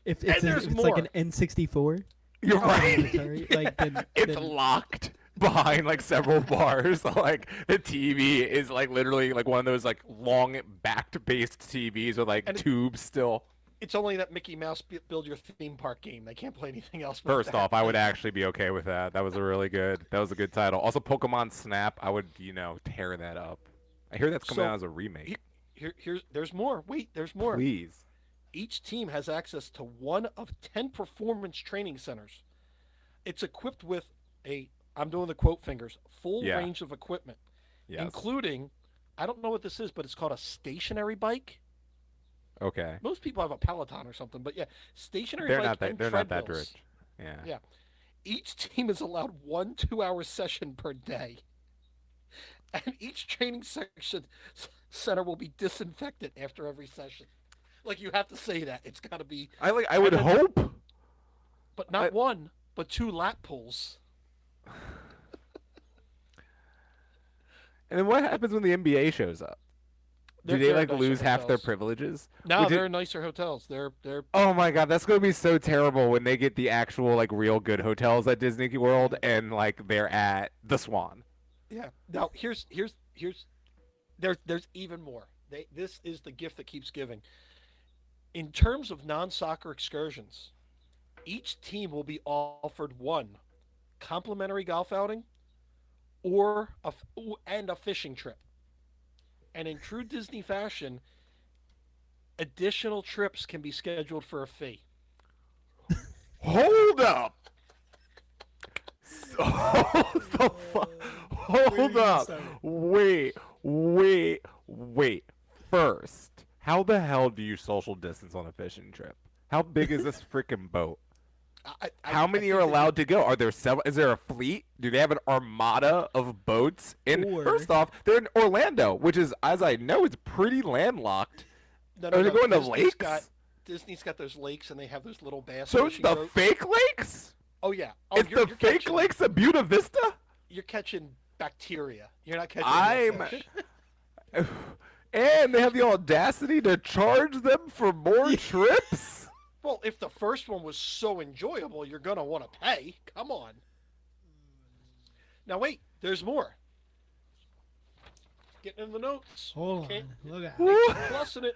if And there's it's like an more. N64, You're right. Atari, like then, It's then locked behind like several bars. Like the TV is like literally like one of those like long backed based TVs with like And it- tubes still. It's only that Mickey Mouse build your theme park game. They can't play anything else. but First that. off, I would actually be okay with that. That was a good title. Also Pokemon Snap, I would, tear that up. I hear that's coming So, out as a remake. There's more. Wait, there's more. Please. Each team has access to one of 10 performance training centers. It's equipped with I'm doing the quote fingers, full Yeah. range of equipment, Yes. including, I don't know what this is, but it's called a stationary bike. Okay. Most people have a Peloton or something, but yeah, stationary They're bike not that and they're not that treadmills. rich. Yeah. Yeah. Each team is allowed 1 2-hour session per day. And each training center will be disinfected after every session. Like you have to say that. It's got to be, I would And then- hope. but not one, but 2 lap pulls. And then what happens when the NBA shows up? Do They're they like nicer lose half their hotels. privileges? No, Would you- they're nicer hotels. They're Oh my god, that's gonna be so terrible when they get the actual like real good hotels at Disney World and like they're at the Swan. yeah. Now there's even more. This is the gift that keeps giving. In terms of non-soccer excursions, each team will be offered one complimentary golf outing or a fishing trip. And in true Disney fashion, additional trips can be scheduled for a fee. Hold up. Hold up. Wait. First, how the hell do you social distance on a fishing trip? How big is this freaking boat? How many are allowed to go? Are there several? Is there a fleet? Do they have an armada of boats? And Or- first off, they're in Orlando, which is, as I know, it's pretty landlocked. No, Are they going to Disney's lakes? Disney's got those lakes, and they have those little bass So it's fishing the boats. fake lakes? Oh yeah. Oh, It's the fake catching, lakes of Buena Vista? You're catching bacteria. You're not catching real fish. And they have the audacity to charge them for more trips? Well, if the first one was so enjoyable, you're gonna want to pay. Come on. Now wait, there's more. Getting in the notes. hold Can't- on, look at Plussing it.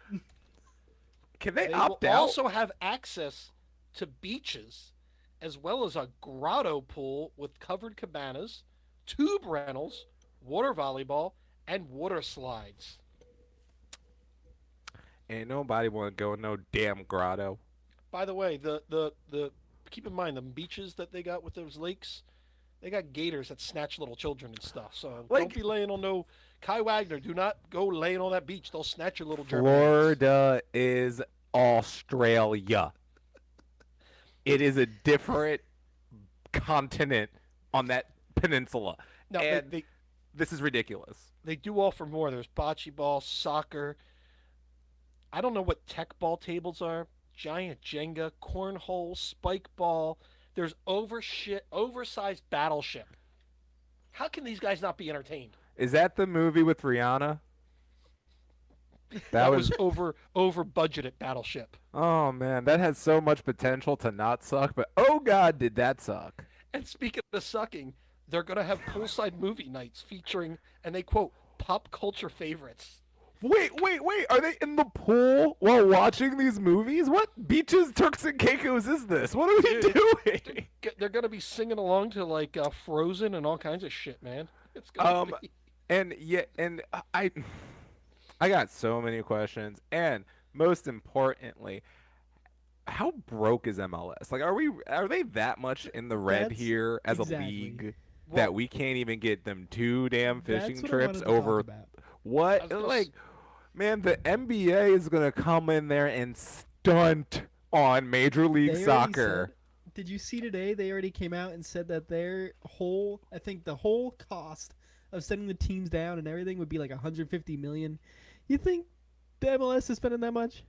Can they They opt will out? also have access to beaches, as well as a grotto pool with covered cabanas, tube rentals, water volleyball, and water slides. Ain't nobody want to go in no damn grotto. By the way, the keep in mind the beaches that they got with those lakes, they got gators that snatch little children and stuff. So Like- don't be laying on no Kai Wagner. Do not go laying on that beach. They'll snatch your little German. Florida is Australia. It is a different continent on that peninsula. Now and they this is ridiculous. they do offer more. There's bocce ball, soccer. I don't know what tech ball tables are. Giant Jenga, cornhole, spike ball. There's oversized battleship. How can these guys not be entertained? Is that the movie with Rihanna? That was over budgeted Battleship. Oh man, that has so much potential to not suck, but oh god, did that suck. And speaking of sucking, they're gonna have poolside movie nights featuring, and they quote, pop culture favorites. Wait! Are they in the pool while watching these movies? What beaches, Turks and Caicos is this? What are we doing? They're gonna be singing along to like Frozen and all kinds of shit, man. It's gonna be. And I got so many questions, and most importantly, how broke is MLS? Like, are they that much in the red That's here as exactly. a league that we can't even get them 2 damn fishing That's what I trips wanted to over? talk about. What? Like, man, the NBA is gonna come in there and stunt on Major League They already Soccer. said- did you see today? They already came out and said that I think the whole cost of sending the teams down and everything would be like 150 million. You think the MLS is spending that much?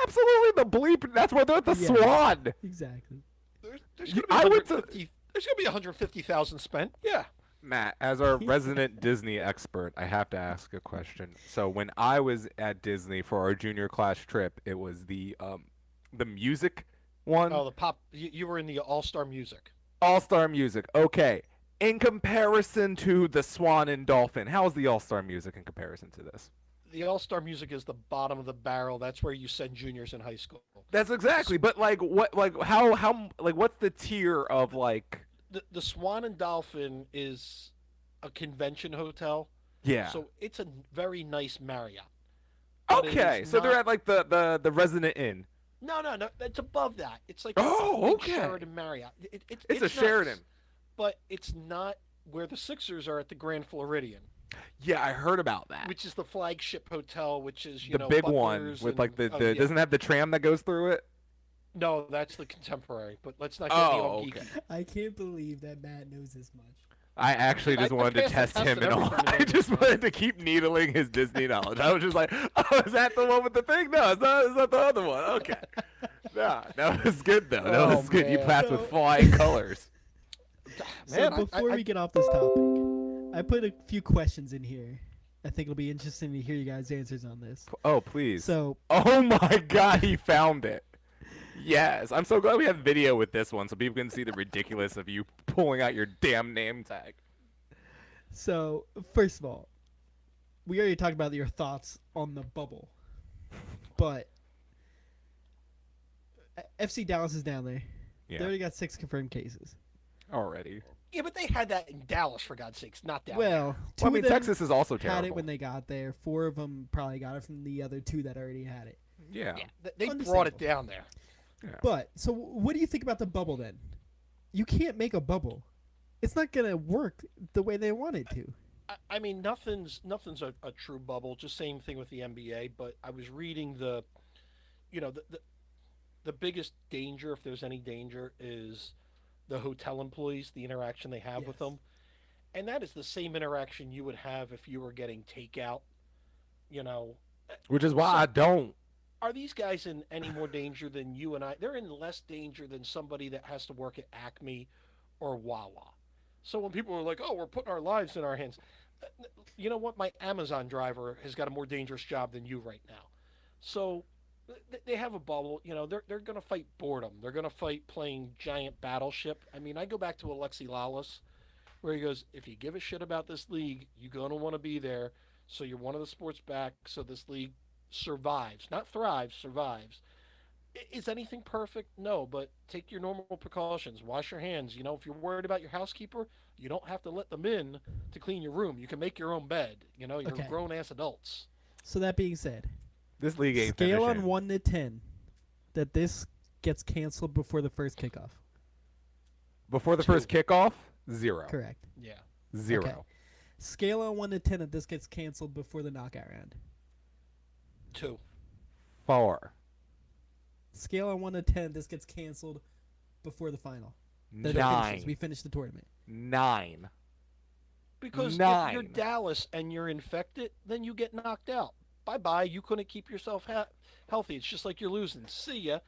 Absolutely, the bleep. That's why they're at the Yes. Swan. Exactly. There's gonna be I went to- 150. There's gonna be 150,000 spent. Yeah. Matt, as our resident Disney expert, I have to ask a question. So when I was at Disney for our junior class trip, it was the music one, Oh, the pop. You were in the All-Star Music. All-Star Music. Okay, in comparison to the Swan and Dolphin, how is the All-Star Music in comparison to this? The All-Star Music is the bottom of the barrel. That's where you send juniors in high school. That's exactly. But like, what, like, how, like, what's the tier of like? The Swan and Dolphin is a convention hotel. Yeah. So it's a very nice Marriott. But it Okay, is so they're not- at like the Resident Inn. No. It's above that. It's like Oh, a big okay. Sheraton Marriott. It's a nice, Sheraton. but it's not where the Sixers are at the Grand Floridian, Yeah, I heard about that. which is the flagship hotel, which is The big one Butlers with and- like the oh, yeah. doesn't it have the tram that goes through it? No, that's the Contemporary. But let's not get Oh, all okay. geeky. I can't believe that Matt knows this much. I actually I just wanted to passed the test test him and and all. everything I today, just so- wanted to keep needling his Disney knowledge. I was just like, oh, is that the one with the thing? No, it's not the other one. Okay. Nah, that was good though. That Oh, was good. You man. passed with So- flying colors. Man, So before we get off this topic, I put a few questions in here. I think it'll be interesting to hear you guys' answers on this. Oh, please. So Oh my God, he found it. Yes, I'm so glad we have video with this one so people can see the ridiculous of you pulling out your damn name tag. So, first of all, we already talked about your thoughts on the bubble, but FC Dallas is down there. Yeah. They already got 6 confirmed cases. Already. Yeah, but they had that in Dallas, for God's sakes, not down Well, two Well, I mean, of them Texas is also had terrible. it when they got there. 4 of them probably got it from the other 2 that already had it. Yeah. there. They brought Understandable. it down there. But so, what do you think about the bubble then? You can't make a bubble. It's not gonna work the way they want it to. I mean, nothing's a true bubble. Just same thing with the NBA. But I was reading the biggest danger, if there's any danger, is the hotel employees, the interaction they have with Yes. them, and that is the same interaction you would have if you were getting takeout. You know, Which is why I don't. are these guys in any more danger than you and I? They're in less danger than somebody that has to work at Acme or Wawa. So when people are like, "Oh, we're putting our lives in our hands," you know what? My Amazon driver has got a more dangerous job than you right now. So they have a bubble. You know, they're going to fight boredom. They're going to fight playing giant battleship. I mean, I go back to Alexi Lalas, where he goes, "If you give a shit about this league, you're going to want to be there. So you're one of the sports back. So this league survives, not thrives, survives." Is anything perfect? No, but take your normal precautions. Wash your hands. You know, if you're worried about your housekeeper, you don't have to let them in to clean your room. You can make your own bed. You know, you're Okay. grown ass adults. So that being said, This league ain't scale finishing. on 1 to 10 that this gets canceled before the first kickoff. Before the first kickoff, 0. Correct. Yeah. 0. Okay. Scale on 1 to 10 that this gets canceled before the knockout round. 2. 4. Scale on 1 to 10 this gets canceled before the final. That it 9. finishes. We finish the tournament. 9. Because if 9. you're Dallas and you're infected, then you get knocked out. Bye-bye. You couldn't keep yourself healthy. It's just like you're losing. See ya.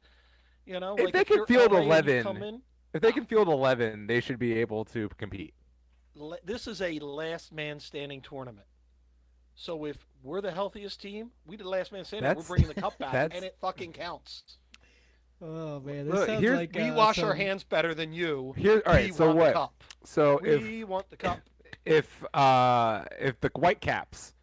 You know, If like they can you're field LA and you 11, come in, If they can field 11, they should be able to compete. this is a last man standing tournament. So if we're the healthiest team, we the last man standing. We're bringing the cup back, and it fucking counts. Oh man, this Look, sounds here's- like We wash our hands better than you. Here, all right. We So want what? the cup. So We want the cup. if the Whitecaps,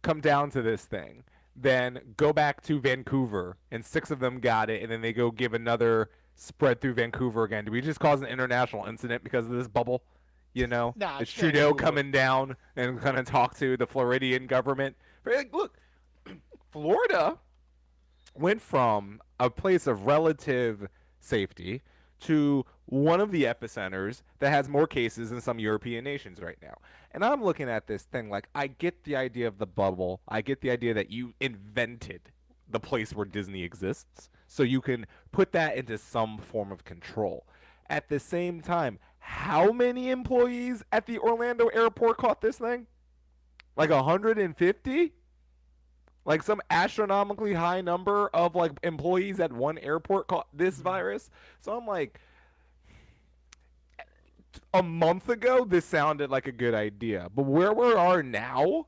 come down to this thing, then go back to Vancouver and 6 of them got it, and then they go give another spread through Vancouver again. Do we just cause an international incident because of this bubble? Nah, Is it's Trudeau Vancouver. coming down and kind of talk to the Floridian government? But, like, look, Florida went from a place of relative safety to one of the epicenters that has more cases than some European nations right now. And I'm looking at this thing like, I get the idea of the bubble. I get the idea that you invented the place where Disney exists, so you can put that into some form of control. At the same time, how many employees at the Orlando airport caught this thing? Like 150? Like some astronomically high number of like employees at one airport caught this virus. So I'm like, a month ago this sounded like a good idea, but where we are now,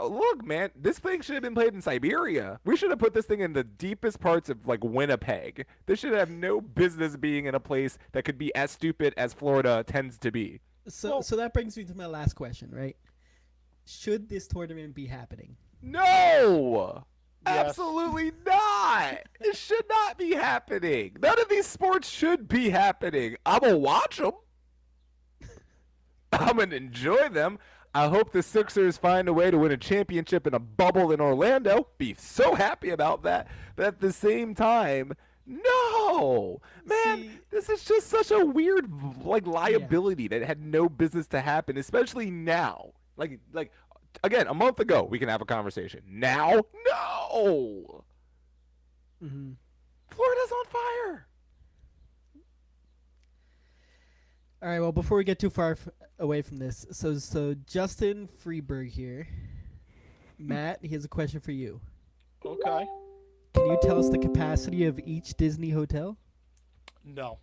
look, man, this thing should have been played in Siberia. We should have put this thing in the deepest parts of like Winnipeg. This should have no business being in a place that could be as stupid as Florida tends to be. So that brings me to my last question, right? Should this tournament be happening? No! Yes. Absolutely not! It should not be happening. None of these sports should be happening. I'm going to watch them. I'm going to enjoy them. I hope the Sixers find a way to win a championship in a bubble in Orlando. Be so happy about that. But at the same time, no! Man, See- this is just such a weird like liability that had no business to happen, especially now. Like again, a month ago, we can have a conversation. Now, no! Mm-hmm. Florida's on fire! All right. Well, before we get too far away from this, so Justin Freeberg here, Matt, he has a question for you. Okay. Can you tell us the capacity of each Disney hotel? No.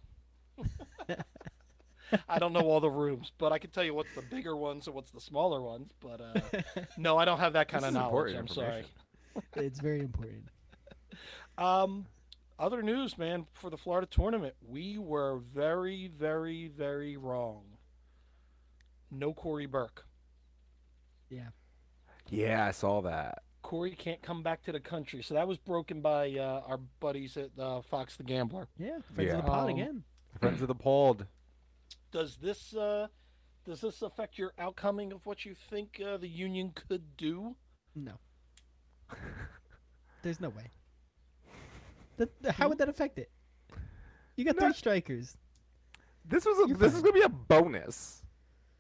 I don't know all the rooms, but I can tell you what's the bigger ones and what's the smaller ones. But no, I don't have that kind This of is knowledge. important I'm sorry. information. It's very important. Other news, man, for the Florida tournament, we were very, very, very wrong. No Corey Burke. Yeah. Yeah, I saw that. Corey can't come back to the country, so that was broken by our buddies at Fox the Gambler. Yeah. Friends of Yeah. the pod again. Friends of the Pod. Does this affect your outcoming of what you think the union could do? No. There's no way. How would that affect it? You got 3 strikers. This is You're this is fine. gonna be a bonus.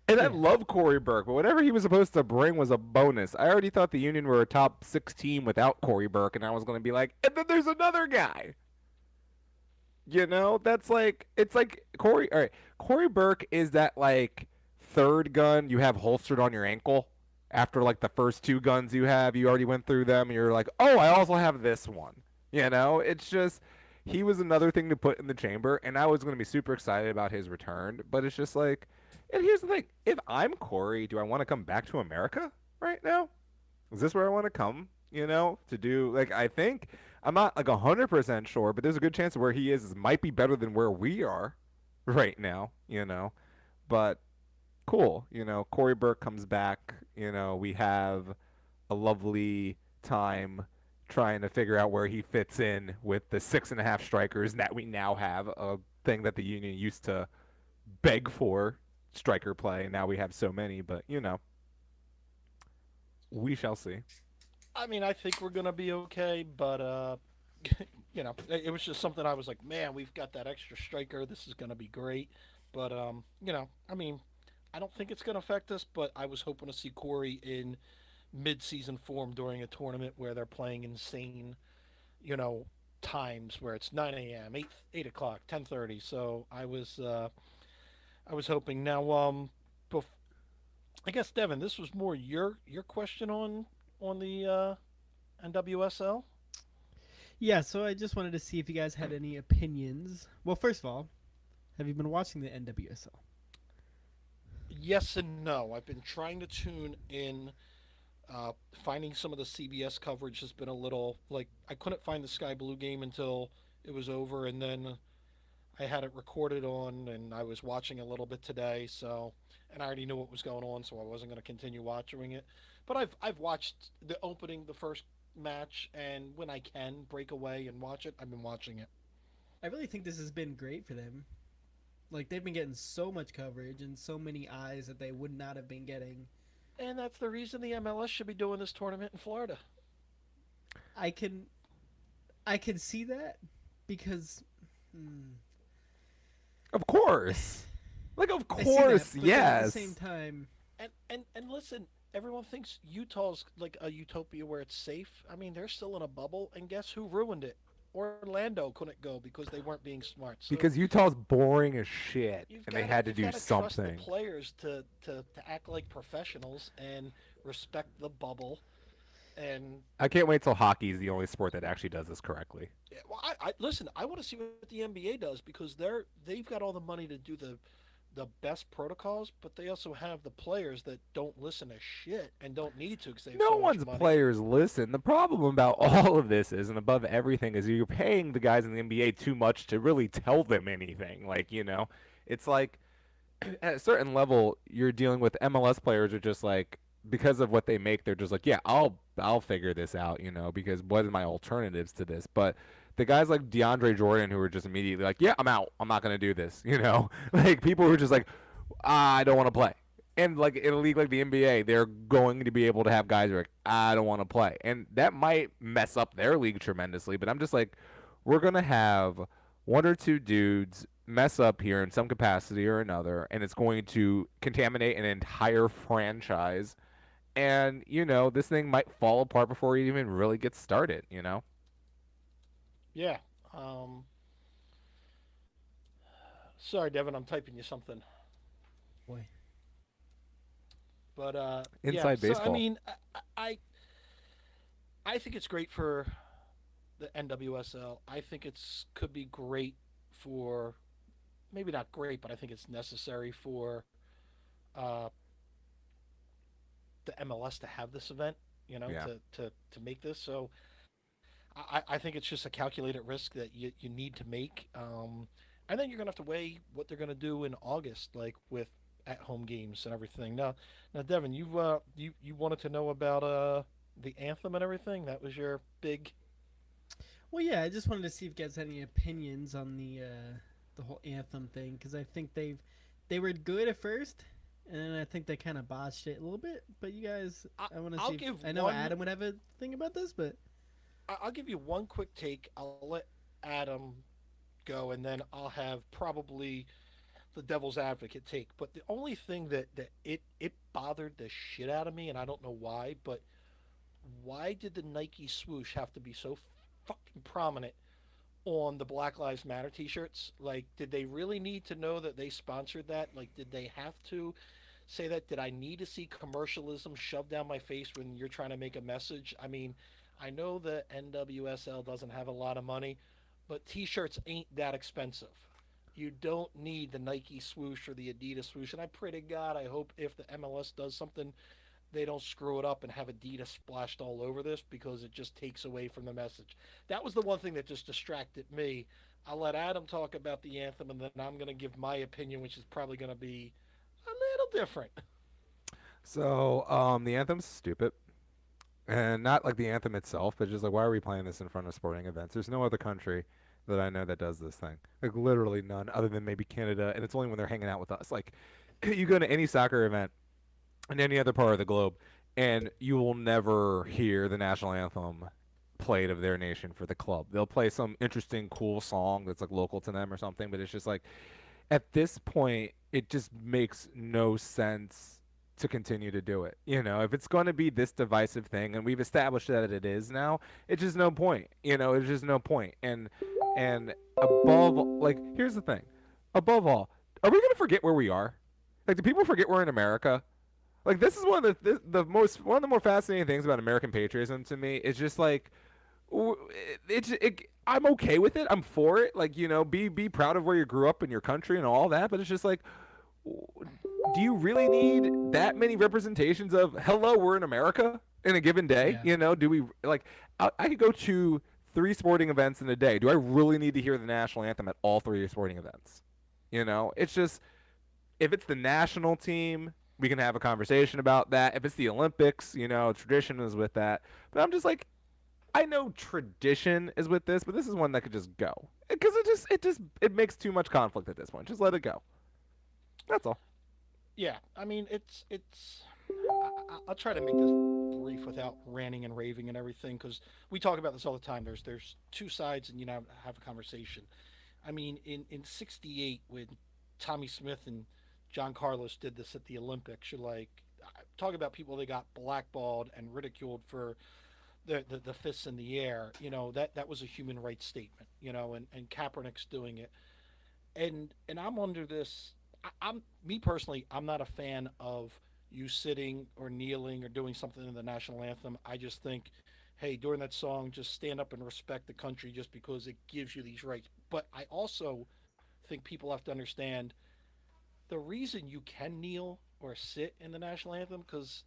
And I Yeah. love Corey Burke, but whatever he was supposed to bring was a bonus. I already thought the Union were a top 6 team without Corey Burke, and I was gonna be like, and then there's another guy. That's like it's like Corey. All right, Corey Burke is that like third gun you have holstered on your ankle after like the first 2 guns you already went through them, and you're like, oh, I also have this one. It's just he was another thing to put in the chamber, and I was going to be super excited about his return. But it's just like, and here's the thing: if I'm Corey, do I want to come back to America right now? Is this where I want to come? To do like I think I'm not like 100% sure, but there's a good chance of where he is might be better than where we are right now. But cool. Corey Burke comes back. We have a lovely time trying to figure out where he fits in with the 6.5 strikers that we now have, a thing that the Union used to beg for, striker play, and now we have so many, but we shall see. I mean, I think we're gonna be okay, but it was just something I was like, man, we've got that extra striker. This is gonna be great, but I mean, I don't think it's gonna affect us. But I was hoping to see Corey in mid-season form during a tournament where they're playing insane, times where it's 9 a.m., 8 o'clock, 10:30. So I was hoping. Now, I guess Devin, this was more your question on the NWSL. Yeah, so I just wanted to see if you guys had any opinions. Well, first of all, have you been watching the NWSL? Yes and no. I've been trying to tune in. Finding some of the CBS coverage has been a little like I couldn't find the Sky Blue game until it was over, and then I had it recorded on, and I was watching a little bit today. So, and I already knew what was going on, so I wasn't going to continue watching it. But I've watched the opening, the first match, and when I can break away and watch it, I've been watching it. I really think this has been great for them. Like they've been getting so much coverage and so many eyes that they would not have been getting. And that's the reason the MLS should be doing this tournament in Florida. I can, I can see that because. Of course. Like, of I see that, course, but then yes. At the same time, And listen, everyone thinks Utah's like a utopia where it's safe. I mean, they're still in a bubble, and guess who ruined it? Orlando couldn't go because they weren't being smart. So Because Utah's boring as shit, and they had to you've do gotta trust the something. players to act like professionals and respect the bubble. And I can't wait till hockey's the only sport that actually does this correctly. yeah, well, I listen. I want to see what the NBA does because they've got all the money to do the best protocols, but they also have the players that don't listen to shit and don't need to because they have No so one's much money. players listen. The problem about all of this is, and above everything, is you're paying the guys in the NBA too much to really tell them anything. Like, it's like at a certain level, you're dealing with MLS players are just like, because of what they make, they're just like, yeah, I'll figure this out, because what are my alternatives to this? But the guys like DeAndre Jordan who are just immediately like, yeah, I'm out. I'm not gonna do this. Like people who are just like, I don't want to play. And like in a league like the NBA, they're going to be able to have guys who are like, I don't want to play, and that might mess up their league tremendously. But I'm just like, we're gonna have one or two dudes mess up here in some capacity or another, and it's going to contaminate an entire franchise. And this thing might fall apart before it even really gets started. Yeah. Sorry, Devin, I'm typing you something. boy, But Inside yeah. So I baseball. mean, I think it's great for the NWSL. I think it's could be great for maybe not great, but I think it's necessary for uh, the MLS to have this event. Yeah. To make this. So I think it's just a calculated risk that you need to make. And then you're gonna have to weigh what they're gonna do in August, like with at home games and everything. Now, Devin, you wanted to know about the anthem and everything. That was your big. well, yeah. I just wanted to see if you guys had any opinions on the whole anthem thing because I think they were good at first, and then I think they kind of botched it a little bit. But you guys, I want to I'll see. give I know one- Adam would have a thing about this, but I'll give you one quick take. I'll let Adam go, and then I'll have probably the devil's advocate take. But the only thing that it bothered the shit out of me, and I don't know why, but why did the Nike swoosh have to be so fucking prominent on the Black Lives Matter t-shirts? Like, did they really need to know that they sponsored that? Like, did they have to say that? Did I need to see commercialism shoved down my face when you're trying to make a message? I mean, I know that NWSL doesn't have a lot of money, but t-shirts ain't that expensive. You don't need the Nike swoosh or the Adidas swoosh. And I pray to God, I hope if the MLS does something, they don't screw it up and have Adidas splashed all over this because it just takes away from the message. That was the one thing that just distracted me. I'll let Adam talk about the anthem, and then I'm going to give my opinion, which is probably going to be a little different. So, the anthem's stupid. And not like the anthem itself, but just like, why are we playing this in front of sporting events? There's no other country that I know that does this thing. Like, literally none, other than maybe Canada, and it's only when they're hanging out with us. Like, you go to any soccer event in any other part of the globe, and you will never hear the national anthem played of their nation for the club. They'll play some interesting, cool song that's like local to them or something, but it's just like, at this point, it just makes no sense to continue to do it. If it's going to be this divisive thing, and we've established that it is now, it's just no point. It's just no point. And above, like, here's the thing. Above all, are we going to forget where we are? Like, do people forget we're in America? Like, this is one of the more fascinating things about American patriotism to me. Is just like, I'm okay with it. I'm for it. Like, be proud of where you grew up and your country and all that. But it's just like, do you really need that many representations of hello, we're in America in a given day? Yeah. Do we like? I could go to 3 sporting events in a day. Do I really need to hear the national anthem at all 3 sporting events? It's just if it's the national team, we can have a conversation about that. If it's the Olympics, tradition is with that. But I'm just like, I know tradition is with this, but this is one that could just go because it makes too much conflict at this point. Just let it go. That's all. Yeah, I mean, I'll try to make this brief without ranting and raving and everything because we talk about this all the time. There's two sides, and have a conversation. I mean, in '68 when Tommy Smith and John Carlos did this at the Olympics, you're like, talk about people that got blackballed and ridiculed for the fists in the air. That was a human rights statement. And Kaepernick's doing it, and I'm under this. I'm me personally. I'm not a fan of you sitting or kneeling or doing something in the national anthem. I just think, hey, during that song, just stand up and respect the country just because it gives you these rights. But I also think people have to understand the reason you can kneel or sit in the national anthem because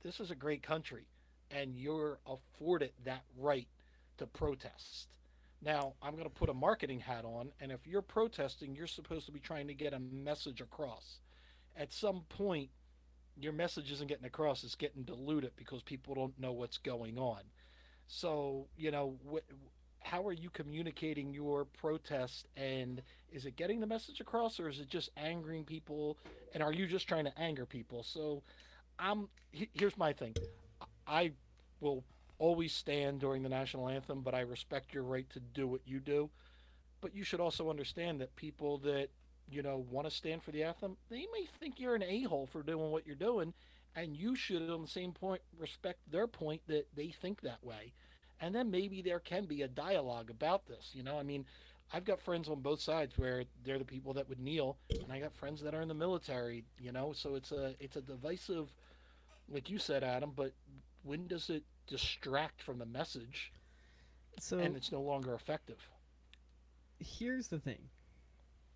this is a great country and you're afforded that right to protest. Now, I'm going to put a marketing hat on, and if you're protesting, you're supposed to be trying to get a message across. At some point, your message isn't getting across, it's getting diluted because people don't know what's going on. So, how are you communicating your protest, and is it getting the message across, or is it just angering people, and are you just trying to anger people? So, here's my thing. I will always stand during the national anthem, but I respect your right to do what you do. But you should also understand that people that want to stand for the anthem, they may think you're an a-hole for doing what you're doing, and you should, on the same point, respect their point that they think that way. And then maybe there can be a dialogue about this. I mean, I've got friends on both sides where they're the people that would kneel, and I got friends that are in the military. So it's a divisive, like you said, Adam. But when does it distract from the message, So and it's no longer effective? here's the thing.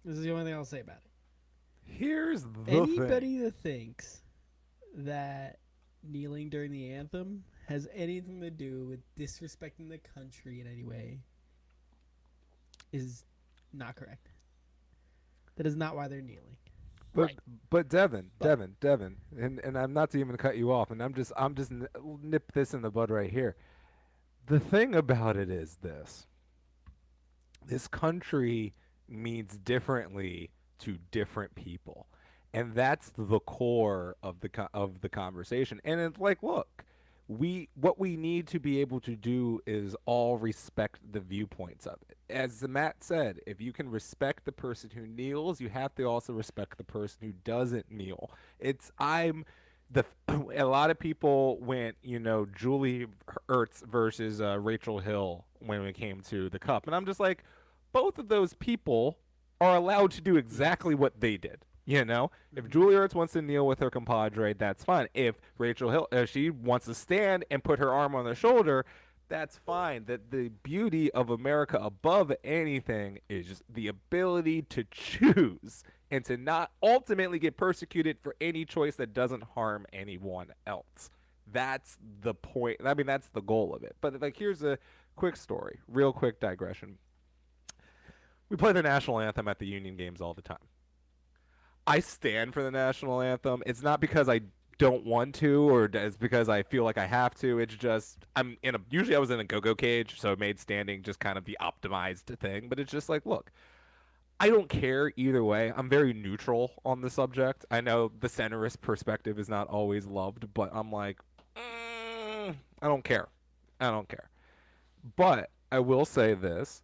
This is the only thing I'll say about it. Here's the thing. Anybody that thinks that kneeling during the anthem has anything to do with disrespecting the country in any way is not correct. That is not why they're kneeling. But Right. but Devin, and I'm not to even cut you off, and I'm just nip this in the bud right here. The thing about it is this country means differently to different people, and that's the core of the conversation. And it's like, look, what we need to be able to do is all respect the viewpoints of it. As Matt said, if you can respect the person who kneels, you have to also respect the person who doesn't kneel. It's I'm the A lot of people went, Julie Ertz versus Rachel Hill when it came to the cup, and I'm just like, both of those people are allowed to do exactly what they did. If Julie Ertz wants to kneel with her compadre, that's fine. If Rachel Hill, if she wants to stand and put her arm on their shoulder, that's fine. That the beauty of America above anything is just the ability to choose and to not ultimately get persecuted for any choice that doesn't harm anyone else. That's the point. I mean, that's the goal of it. But like, here's a quick story, real quick digression. We play the national anthem at the Union games all the time. I stand for the national anthem. It's not because I don't want to, or it's because I feel like I have to. It's just usually I was in a go-go cage, so it made standing just kind of the optimized thing. But it's just like, look, I don't care either way. I'm very neutral on the subject. I know the centrist perspective is not always loved, but I'm like, I don't care. I don't care. But I will say this: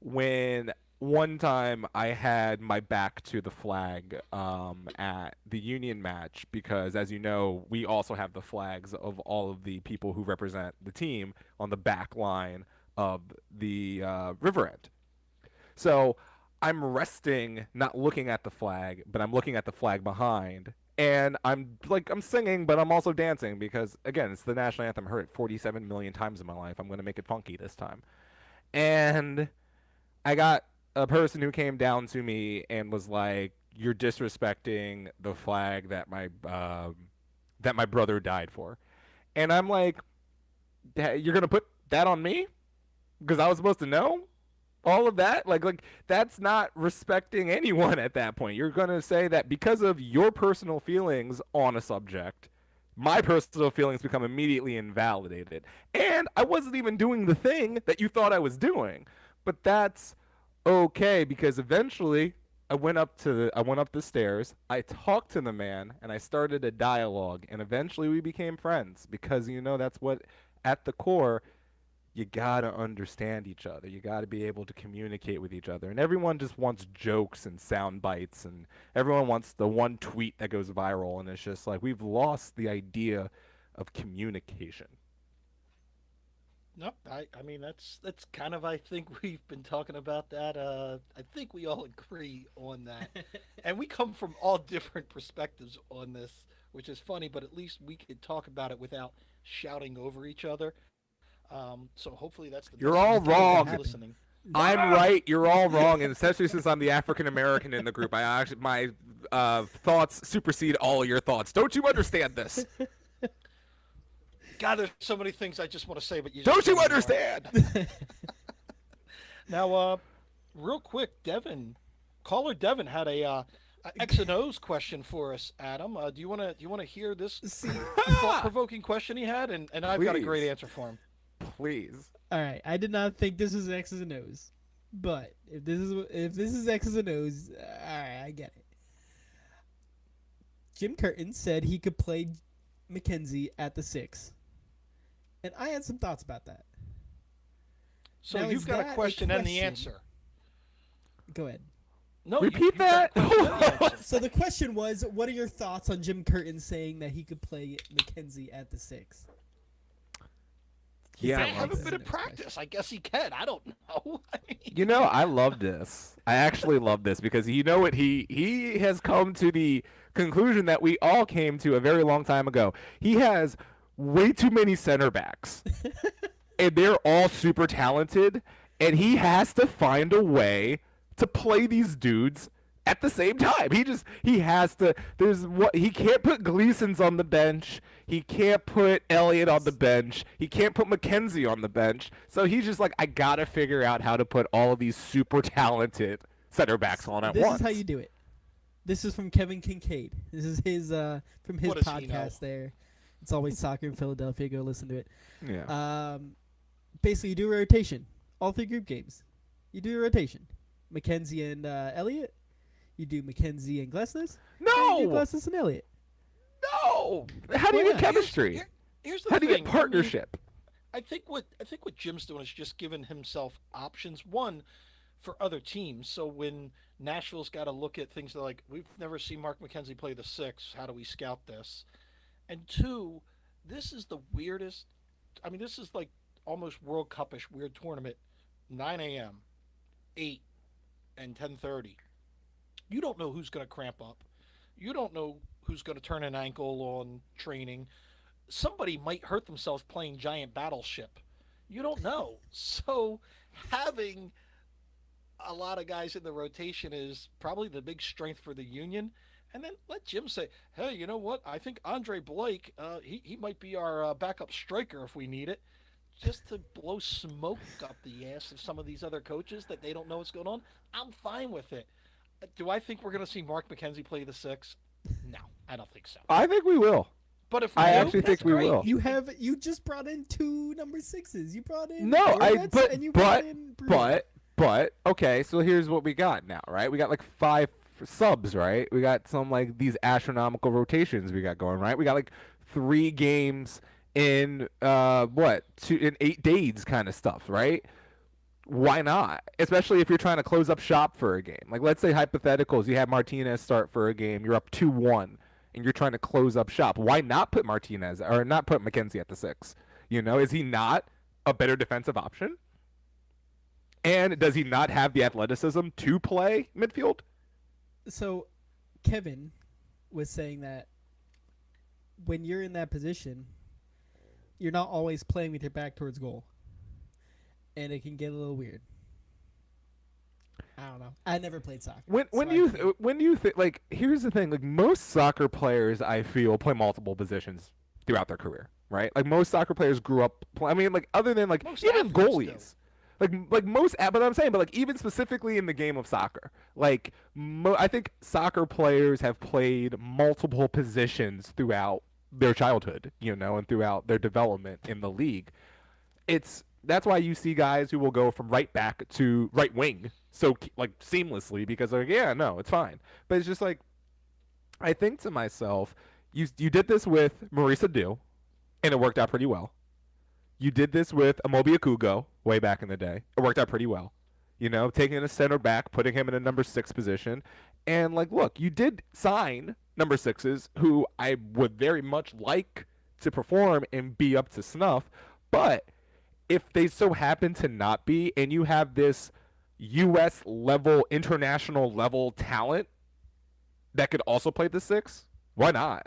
when one time I had my back to the flag at the Union match, because as you know, we also have the flags of all of the people who represent the team on the back line of the river end. So I'm resting, not looking at the flag, but I'm looking at the flag behind. And I'm singing, but I'm also dancing because, again, it's the national anthem. I heard it 47 million times in my life. I'm going to make it funky this time. And I got a person who came down to me and was like, you're disrespecting the flag that my brother died for. And I'm like, you're gonna put that on me because I was supposed to know all of that? Like that's not respecting anyone at that point. You're gonna say that because of your personal feelings on a subject, my personal feelings become immediately invalidated. And I wasn't even doing the thing that you thought I was doing. But that's okay because eventually I went up the stairs, I talked to the man, and I started a dialogue, and eventually we became friends because that's what at the core you gotta understand each other. You gotta be able to communicate with each other. And everyone just wants jokes and sound bites, and everyone wants the one tweet that goes viral. And it's just like we've lost the idea of communication. Nope. I mean that's kind of I think we've been talking about that. I think we all agree on that, and we come from all different perspectives on this, which is funny. But at least we could talk about it without shouting over each other. So hopefully that's the You're message all to everyone wrong. listening. I'm right. You're all wrong, and especially since I'm the African American in the group, my thoughts supersede all your thoughts. Don't you understand this? God, there's so many things I just want to say, but you Don't just you don't understand? Now, real quick, caller Devin had a X and O's question for us. Adam, do you want to hear this thought-provoking question he had? And I've got a Please. great answer for him. Please. All right, I did not think this was X's and O's, but if this is X's and O's, all right, I get it. Jim Curtin said he could play McKenzie at the 6, and I had some thoughts about that. So Now, you've is got a that a question and the question? answer. Go ahead. No, Repeat you've got a that? question and the answer. So the question was, what are your thoughts on Jim Curtin saying that he could play McKenzie at the 6? Yeah, I I love haven't this. been in practice. I guess he can. I don't know. I love this. I actually love this because you know what he has come to the conclusion that we all came to a very long time ago. He has way too many center backs. And they're all super talented, and he has to find a way to play these dudes at the same time. He has to. He can't put Gleason's on the bench. He can't put Elliott on the bench. He can't put McKenzie on the bench. So he's just like, I gotta figure out how to put all of these super talented center backs on at This once. is how you do it. This is from Kevin Kincaid. This is his from his What does he know? podcast there. It's always soccer in Philadelphia. Go listen to it. Yeah. Basically, you do a rotation. All 3 group games. You do a rotation. McKenzie and Elliott. You do McKenzie and Glesnes. No! You do Glesnes and Elliott. No! How do you Why get not? chemistry? Here's the How do you thing. get partnership? I think what Jim's doing is just giving himself options. One, for other teams. So when Nashville's got to look at things like, we've never seen Mark McKenzie play the 6. How do we scout this? And 2, this is the weirdest. I mean, this is like almost World Cup-ish weird tournament. 9 a.m., 8, and 10:30. You don't know who's going to cramp up. You don't know who's going to turn an ankle on training. Somebody might hurt themselves playing Giant Battleship. You don't know. So having a lot of guys in the rotation is probably the big strength for the Union. And then let Jim say, hey, you know what? I think Andre Blake, he might be our backup striker if we need it. Just to blow smoke up the ass of some of these other coaches that they don't know what's going on. I'm fine with it. Do I think we're going to see Mark McKenzie play the 6? No, I don't think so. I think we will. But if we I do, actually that's think we great. will. You just brought in 2 number 6s. You brought in No, Goretz and you brought in Bruno. but okay, so here's what we got now, right? We got like 5 subs, right? We got some like these astronomical rotations we got going, right? We got like 3 games in in 8 days kind of stuff, right? Why not? Especially if you're trying to close up shop for a game. Like let's say hypotheticals, you have Martinez start for a game, you're up 2-1 and you're trying to close up shop. Why not put Martinez or not put McKenzie at the 6? Is he not a better defensive option? And does he not have the athleticism to play midfield? So, Kevin was saying that when you're in that position, you're not always playing with your back towards goal. And it can get a little weird. I don't know. I never played soccer. When do you think, like, here's the thing, like, most soccer players I feel play multiple positions throughout their career, right? Like, most soccer players grew up I mean, like, other than, like, Most even athletes goalies. Like most, but I'm saying, but like even specifically in the game of soccer, like I think soccer players have played multiple positions throughout their childhood, and throughout their development in the league. That's why you see guys who will go from right back to right wing so like seamlessly because they're like, yeah, no, it's fine. But it's just like, I think to myself, you did this with Marisa Dew, and it worked out pretty well. You did this with Amobi Akugo way back in the day. It worked out pretty well. Taking a center back, putting him in a number 6 position. And, like, look, you did sign number 6s who I would very much like to perform and be up to snuff. But if they so happen to not be, and you have this U.S. level, international level talent that could also play the 6, why not?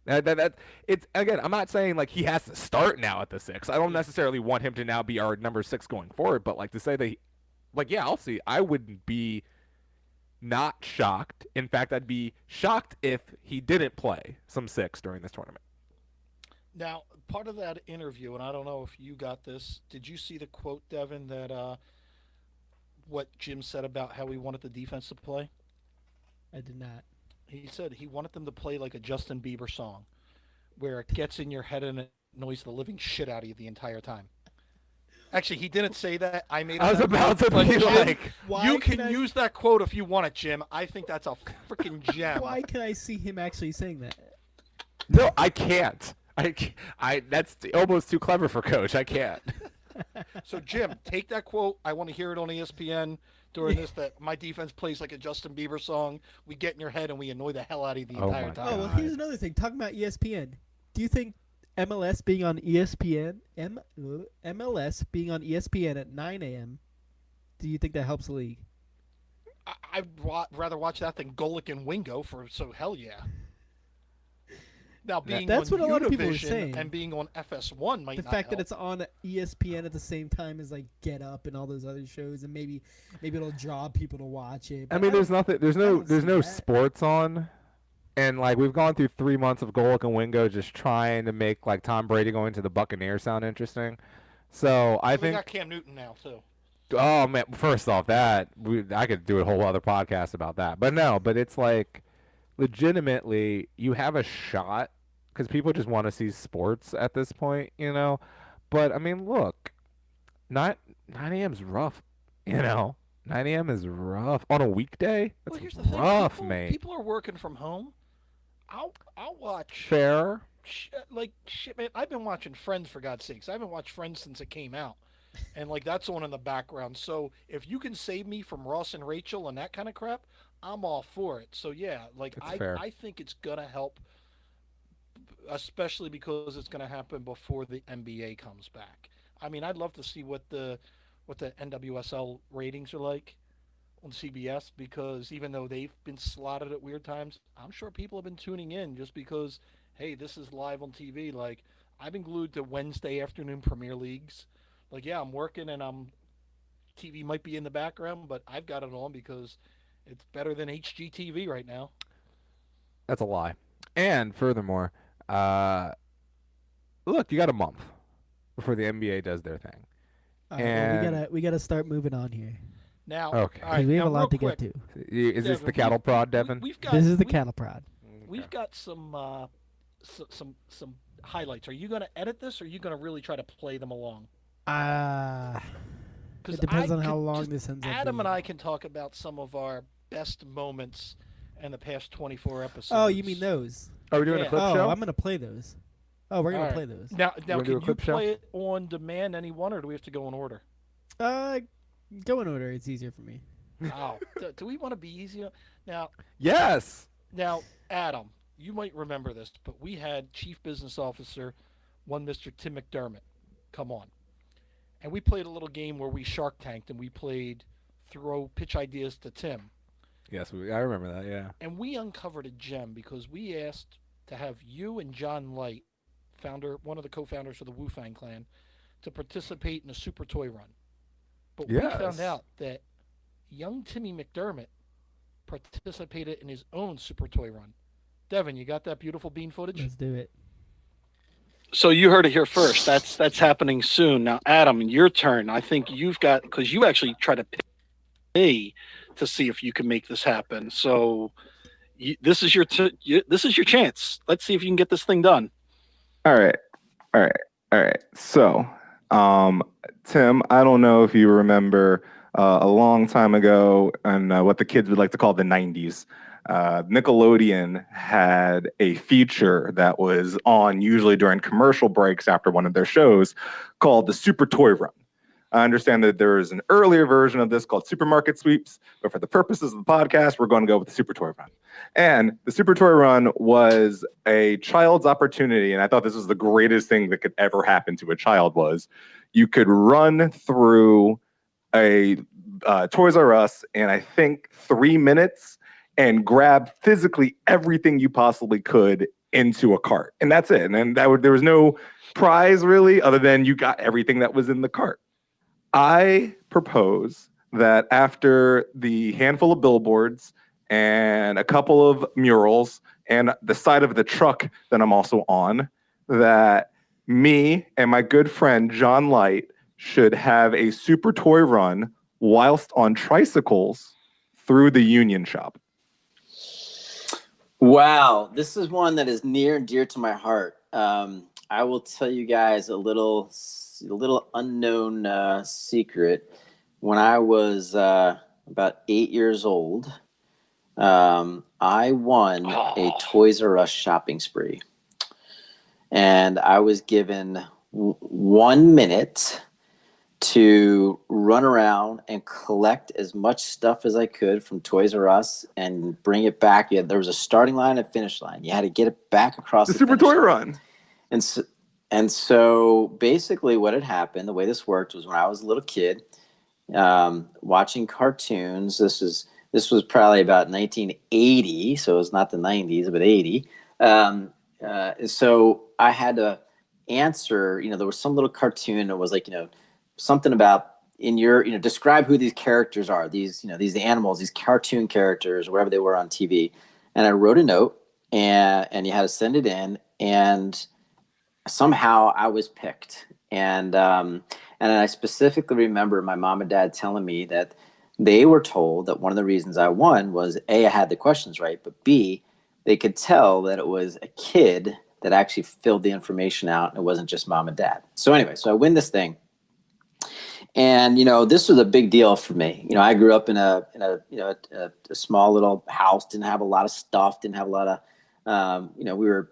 It's, again, I'm not saying like he has to start now at the 6. I don't necessarily want him to now be our number 6 going forward, but like to say that I'll see. I wouldn't be not shocked. In fact, I'd be shocked if he didn't play some 6 during this tournament. Now, part of that interview, and I don't know if you got this, did you see the quote, Devin, that what Jim said about how he wanted the defense to play? I did not. He said he wanted them to play like a Justin Bieber song, where it gets in your head and it annoys the living shit out of you the entire time. Actually, he didn't say that. I made it. I was about to be like, you can use that quote if you want it, Jim. I think that's a freaking gem. Why can I see him actually saying that? No, I can't. That's almost too clever for Coach. I can't. So, Jim, take that quote. I want to hear it on ESPN during this, that my defense plays like a Justin Bieber song. We get in your head and we annoy the hell out of you the entire time. Oh, well, here's another thing. Talking about ESPN. Do you think MLS being on ESPN, MLS being on ESPN at 9 a.m., do you think that helps the league? I'd rather watch that than Golic and Wingo so hell yeah. Now, being that's on what a lot of people are Univision saying. And being on FS1 might the not fact help. that it's on ESPN at the same time as like Get Up and all those other shows, and maybe it'll draw people to watch it. I mean, there's no sports on, and like we've gone through 3 months of Golic and Wingo just trying to make like Tom Brady going to the Buccaneers sound interesting. So I think we got Cam Newton now too. Oh man! First off, I could do a whole other podcast about that. But it's like, legitimately, you have a shot because people just want to see sports at this point, But I mean, look, 9 a.m.'s rough, 9 a.m. is rough on a weekday. That's Here's the rough, thing. mate. People are working from home. I'll watch. Fair. Shit, man. I've been watching Friends for God's sakes. I haven't watched Friends since it came out. And like that's on in the background. So if you can save me from Ross and Rachel and that kind of crap, I'm all for it. So yeah, like I think it's gonna help, especially because it's gonna happen before the NBA comes back. I mean, I'd love to see what the NWSL ratings are like on CBS, because even though they've been slotted at weird times, I'm sure people have been tuning in just because, hey, this is live on TV. Like I've been glued to Wednesday afternoon Premier Leagues. Like, yeah, I'm working and TV might be in the background, but I've got it on because it's better than HGTV right now. That's a lie. And furthermore, look, you got a month before the NBA does their thing. Well, we gotta start moving on here. Now, okay, all right, we have now, a lot to quick, get to. Is this the cattle prod, Devin? This is the cattle prod. We've got some highlights. Are you going to edit this, or are you going to really try to play them along? It depends on how long this ends up. Adam and I can talk about some of our best moments in the past 24 episodes. Oh, you mean those? Are we doing a clip show? Oh, I'm gonna play those. Oh, we're gonna play those. Now can you play show? it on demand, any one, or do we have to go in order? Go in order. It's easier for me. Oh, do we want to be easier? Now, yes. Now, Adam, you might remember this, but we had Chief Business Officer, one Mr. Tim McDermott, come on. And we played a little game where we Shark Tanked, and we played throw pitch ideas to Tim. Yes, I remember that, yeah. And we uncovered a gem because we asked to have you and John Light, one of the co-founders of the Wu Fang clan, to participate in a super toy run. But we found out that young Timmy McDermott participated in his own Super Toy run. Devin, you got that beautiful bean footage? Let's do it. So you heard it here first. That's happening soon. Now, Adam, your turn. I think you've got because you actually try to pay to see if you can make this happen. So this is this is your chance. Let's see if you can get this thing done. All right. All right. All right. So, um, Tim, I don't know if you remember a long time ago and what the kids would like to call the 90s. Nickelodeon had a feature that was on usually during commercial breaks after one of their shows called the Super Toy Run. I understand that there is an earlier version of this called Supermarket Sweeps, but for the purposes of the podcast, we're going to go with the Super Toy Run. And the Super Toy Run was a child's opportunity, and I thought this was the greatest thing that could ever happen to a child was you could run through a Toys R Us in, I think, 3 minutes and grab physically everything you possibly could into a cart. And that's it. And then there was no prize really other than you got everything that was in the cart. I propose that after the handful of billboards and a couple of murals and the side of the truck that I'm also on, that me and my good friend John Light should have a super toy run whilst on tricycles through the Union Shop. Wow, this is one that is near and dear to my heart. I will tell you guys a little unknown secret. When I was about 8 years old, I won a Toys R Us shopping spree, and I was given 1 minute to run around and collect as much stuff as I could from Toys R Us and bring it back. There was a starting line and finish line. You had to get it back across the Super finish Toy line. Run. And so basically what had happened, the way this worked was when I was a little kid, watching cartoons. This was probably about 1980, so it was not the 90s, but 80. So I had to answer, there was some little cartoon that was like, something about describe who these characters are, these animals, these cartoon characters, wherever they were on TV. And I wrote a note and you had to send it in, and somehow I was picked. And I specifically remember my mom and dad telling me that they were told that one of the reasons I won was A, I had the questions right, but B, they could tell that it was a kid that actually filled the information out and it wasn't just mom and dad. So anyway, so I win this thing. And, this was a big deal for me. I grew up in a small little house, didn't have a lot of stuff, didn't have a lot of, we were,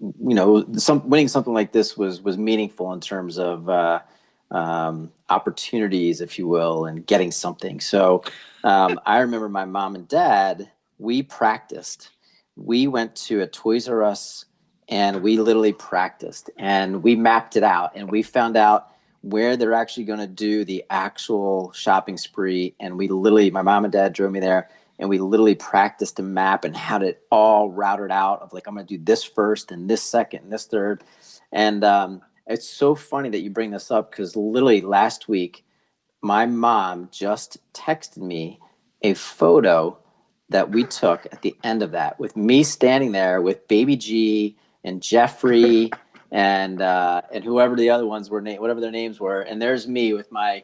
winning something like this was meaningful in terms of opportunities, if you will, and getting something. So I remember my mom and dad, we practiced. We went to a Toys R Us and we literally practiced and we mapped it out and we found out where they're actually going to do the actual shopping spree. And my mom and dad drove me there. And we literally practiced a map and had it all routed out of like, I'm going to do this first and this second and this third. And it's so funny that you bring this up because literally last week, my mom just texted me a photo that we took at the end of that with me standing there with Baby G and Jeffrey and whoever the other ones were, whatever their names were. And there's me with my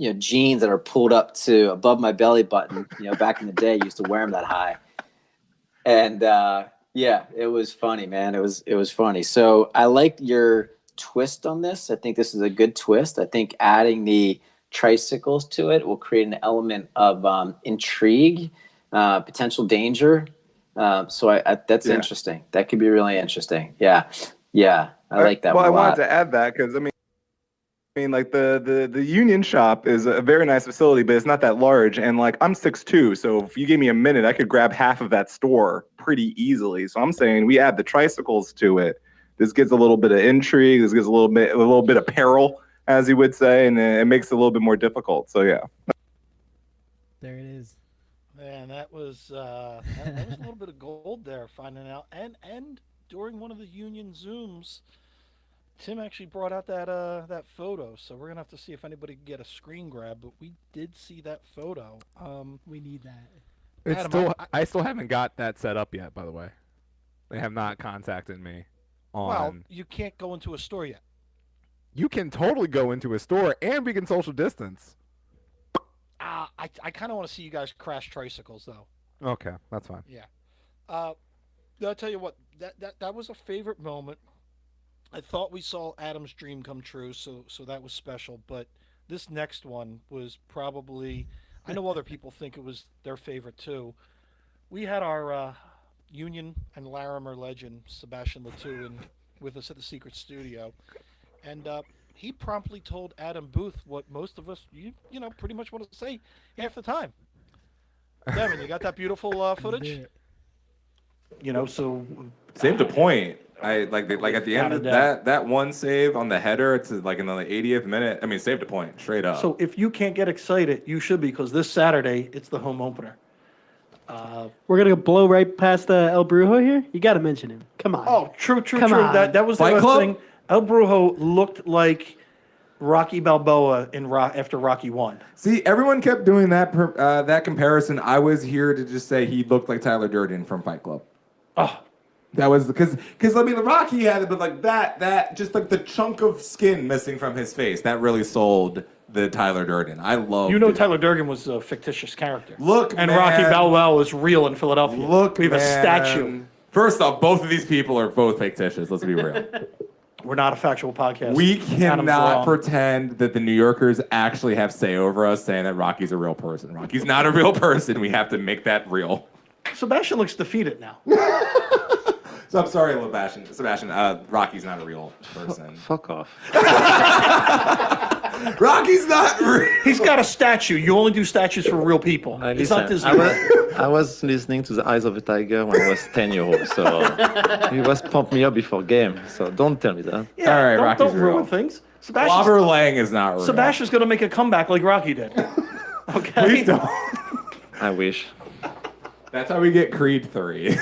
jeans that are pulled up to above my belly button. Back in the day, I used to wear them that high. And it was funny, man. It was funny. So I like your twist on this. I think this is a good twist. I think adding the tricycles to it will create an element of intrigue, potential danger. So that's interesting. That could be really interesting. Yeah. I like that one a lot. I wanted to add that because like the Union Shop is a very nice facility, but it's not that large. And like I'm 6'2", so if you gave me a minute, I could grab half of that store pretty easily. So I'm saying we add the tricycles to it. This gives a little bit of intrigue. This gives a little bit of peril, as you would say, and it makes it a little bit more difficult. So yeah. There it is. Man, that was a little bit of gold there, finding out. And during one of the Union Zooms, Tim actually brought out that photo, so we're gonna have to see if anybody can get a screen grab. But we did see that photo. We need that. It's Adam, still, I still haven't got that set up yet. By the way, they have not contacted me on. Well, you can't go into a store yet. You can totally go into a store, and we can social distance. I kind of want to see you guys crash tricycles though. Okay, that's fine. Yeah. I'll tell you what. That was a favorite moment. I thought we saw Adam's dream come true, so that was special. But this next one was probably, I know other people think it was their favorite too. We had our Union and Larimer legend Sebastian Latu with us at the Secret Studio, and he promptly told Adam Booth what most of us you know pretty much want to say half the time. Devin, you got that beautiful footage? You know, so Saved a point. I like at the end of that one save on the header. It's like in the 80th minute. I mean, saved a point straight up. So if you can't get excited, you should be, because this Saturday it's the home opener. We're gonna blow right past El Brujo here. You got to mention him. Come on. Oh, true. Come on. That was the Fight other Club? thing. El Brujo looked like Rocky Balboa after Rocky 1. See, everyone kept doing that that comparison. I was here to just say he looked like Tyler Durden from Fight Club. Oh, That was because I mean, Rocky had it, but like that just like the chunk of skin missing from his face that really sold the Tyler Durden. I love. you know, Tyler Durden was a fictitious character. Look, and man. Rocky Balboa was real in Philadelphia. Look, we have man. a statue. First off, both of these people are both fictitious. Let's be real. We're not a factual podcast. We Adam's cannot wrong. pretend that the New Yorkers actually have say over us, saying that Rocky's a real person. Rocky's not a real person. We have to make that real. Sebastian looks defeated now. So I'm sorry, Sebastian. Rocky's not a real person. Fuck off. Rocky's not real. He's got a statue. You only do statues for real people. It's not Disney. I was listening to the Eyes of a Tiger when I was 10-year-old, so he was pumped me up before game. So don't tell me that. Yeah, All right, Rocky's don't ruin real. things. Robert Lang is not real. Sebastian's going to make a comeback like Rocky did. Okay. Please don't. I wish. That's how we get Creed 3.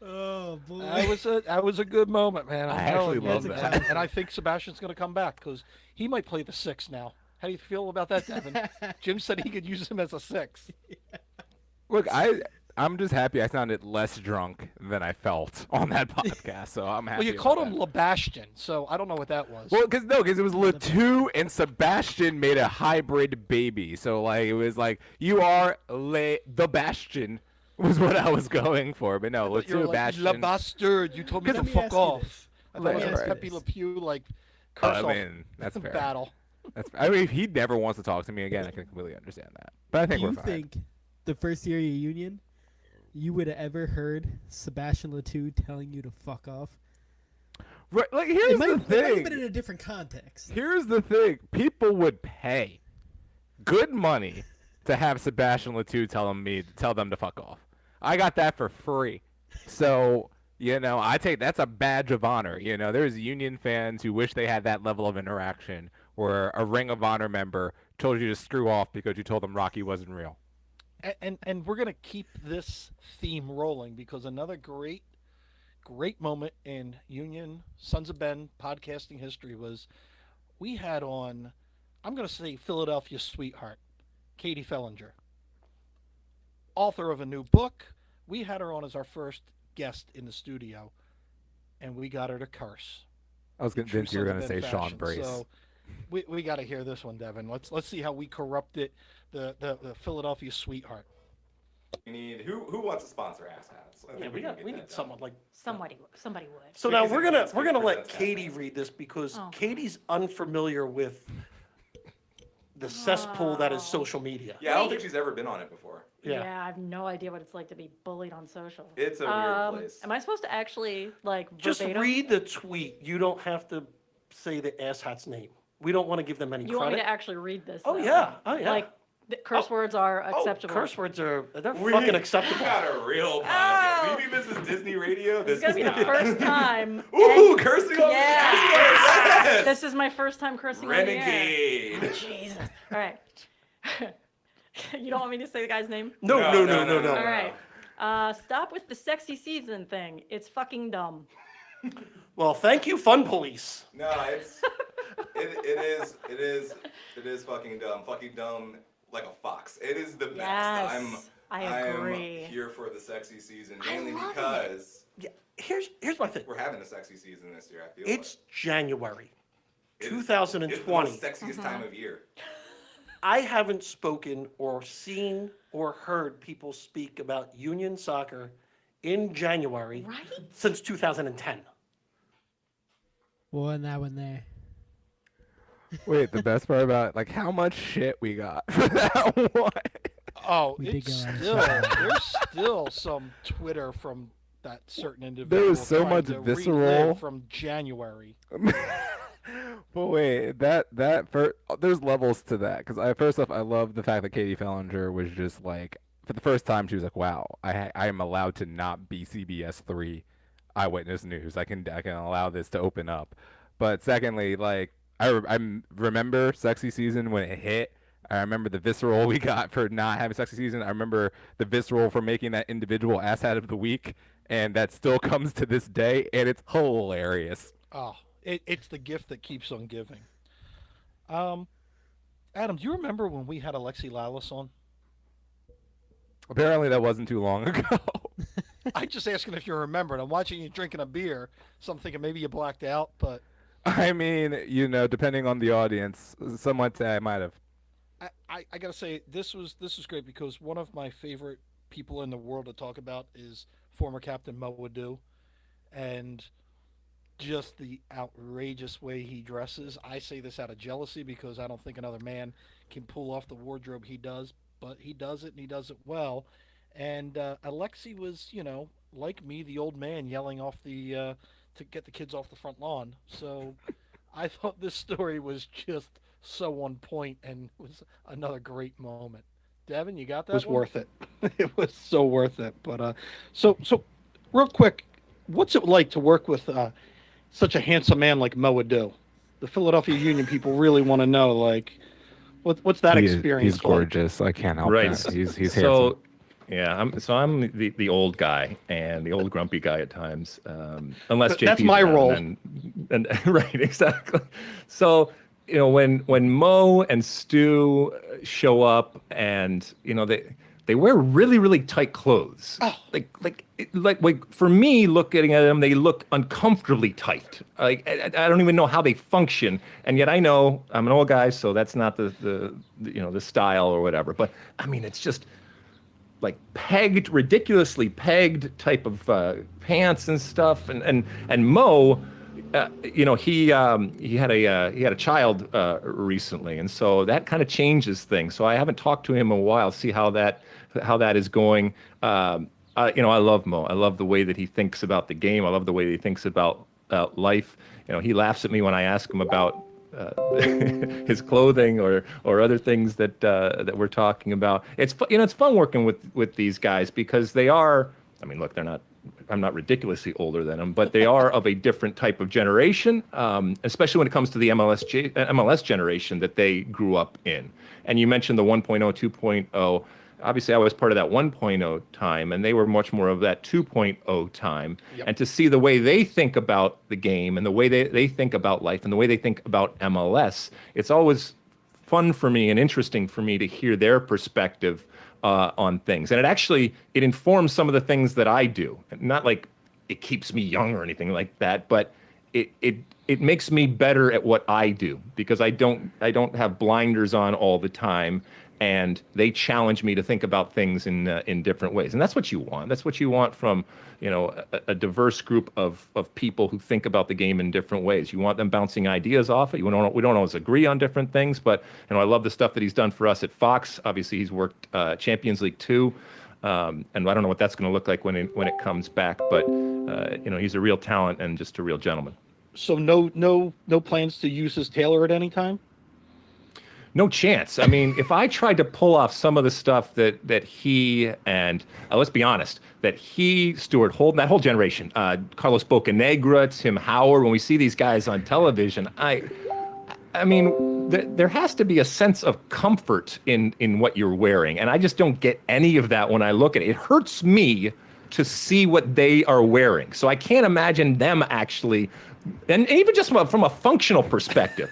Oh boy. That was a good moment, man. I actually love that. that. And I think Sebastian's going to come back because he might play the 6 now. How do you feel about that, Devin? Jim said he could use him as a 6. Look, I'm just happy I sounded less drunk than I felt on that podcast, so I'm happy. Well, you called him Lebastion, so I don't know what that was. Well, because it was Latu and Sebastian made a hybrid baby, so like it was like you are the Bastion was what I was going for, but no, You're Latu like, Bastion. Le Bastard, you told me to Let me fuck ask you off. this. I thought it was Right. Pepe Le Pew, like curse I off mean, that's fair. battle. I mean, if he never wants to talk to me again, I can completely understand that. But I think Do we're you fine. think the first year of your union, you would have ever heard Sebastian Latu telling you to fuck off? Right, like here's the It might have thing. been in a different context. Here's the thing. People would pay good money to have Sebastian Latu tell them to fuck off. I got that for free. So, I take that's a badge of honor. There's Union fans who wish they had that level of interaction where a Ring of Honor member told you to screw off because you told them Rocky wasn't real. And we're gonna keep this theme rolling because another great moment in Union Sons of Ben podcasting history was we had on, I'm gonna say Philadelphia sweetheart, Katie Fellinger, author of a new book. We had her on as our first guest in the studio, and we got her to curse. I was convinced you were going to say Sean Brace. So we got to hear this one, Devin. Let's see how we corrupted the Philadelphia sweetheart. We need who wants to sponsor Ass Hats? Yeah, we need someone like. Somebody would. So now we're gonna let Katie read this because Katie's unfamiliar with the cesspool that is social media. Yeah, I don't think she's ever been on it before. Yeah. I have no idea what it's like to be bullied on social. It's a weird place. Am I supposed to actually Just verbatim? read the tweet. You don't have to say the asshat's name. We don't want to give them any You want me credit. to actually read this? Oh though? yeah. Oh yeah. Like the curse words are acceptable. Curse words are fucking acceptable. We got a real podcast. You mean this is Disney radio? This is gonna be the first time. Ooh, cursing on Yeah. the yes! This is my first time cursing Renegade. on the air. Oh, Jesus. All right. You don't want me to say the guy's name? No. All right. Stop with the sexy season thing. It's fucking dumb. Well, thank you, Fun Police. No, it is fucking dumb. Fucking dumb like a fox. It is the best. Yes, I agree. I'm here for the sexy season, I mainly love because Here's my thing. we're having a sexy season this year, I feel It's January like. 2020. It's the most sexiest time of year. I haven't spoken or seen or heard people speak about union soccer in January since 2010. One that one there. Wait, the best part about it, like how much shit we got for that one. Oh, We did it's go on still Saturday. there's still some Twitter from that certain individual. There was so trying much to visceral relive from January. But wait, there's levels to that because first off, I love the fact that Katie Fellinger was just like, for the first time, she was like, "Wow, I am allowed to not be CBS 3 eyewitness news. I can allow this to open up." But secondly, like I remember sexy season when it hit. I remember the visceral we got for not having sexy season. I remember the visceral for making that individual asshat of the week, and that still comes to this day, and it's hilarious. Oh, it's the gift that keeps on giving. Adam, do you remember when we had Alexi Lalas on? Apparently, that wasn't too long ago. I'm just asking if you remembered. I'm watching you drinking a beer, so I'm thinking maybe you blacked out. But I mean, depending on the audience, some might say I might have. I gotta say this was great because one of my favorite people in the world to talk about is former Captain Mo Adu, and just the outrageous way he dresses. I say this out of jealousy because I don't think another man can pull off the wardrobe he does, but he does it and he does it well. And Alexi was, like me, the old man yelling off the to get the kids off the front lawn. So I thought this story was just so on point and was another great moment. Devin, you got that? It was one? worth it. It was so worth it. But so real quick, what's it like to work with such a handsome man like Mo Adu? The Philadelphia Union people really want to know, like, what's that experience? He's gorgeous. I can't help Right. that. He's handsome. So, yeah, I'm the old guy and the old grumpy guy at times. Unless JP's that's my around, role. And right, exactly. So, when Mo and Stu show up, and they wear really, really tight clothes. Oh. Like for me, looking at them, they look uncomfortably tight. Like I don't even know how they function, and yet I know I'm an old guy, so that's not the style or whatever. But I mean, it's just like ridiculously pegged type of pants and stuff, and Mo. He had a child recently, and so that kind of changes things. So I haven't talked to him in a while, see how that is going. I love Mo. I love the way that he thinks about the game. I love the way that he thinks about life. He laughs at me when I ask him about his clothing or other things that we're talking about. It's fun working with these guys because they are. I mean, look, I'm not ridiculously older than them, but they are of a different type of generation, especially when it comes to the MLS generation that they grew up in. And you mentioned the 1.0, 2.0. Obviously, I was part of that 1.0 time, and they were much more of that 2.0 time. Yep. And to see the way they think about the game and the way they think about life and the way they think about MLS, it's always fun for me and interesting for me to hear their perspective on things. And it informs some of the things that I do. Not like it keeps me young or anything like that, but it makes me better at what I do because I don't have blinders on all the time, and they challenge me to think about things in different ways. And that's what you want. That's what you want from a diverse group of people who think about the game in different ways. You want them bouncing ideas off it. We don't always agree on different things, but I love the stuff that he's done for us at Fox. Obviously, he's worked Champions League 2, and I don't know what that's going to look like when it comes back. But he's a real talent and just a real gentleman. So no plans to use his tailor at any time? No chance. I mean, if I tried to pull off some of the stuff that he and let's be honest, that he, Stuart Holden, that whole generation, Carlos Bocanegra, Tim Howard, when we see these guys on television, I mean, there has to be a sense of comfort in what you're wearing, and I just don't get any of that when I look at it. It hurts me to see what they are wearing. So I can't imagine them actually, and even just from a functional perspective.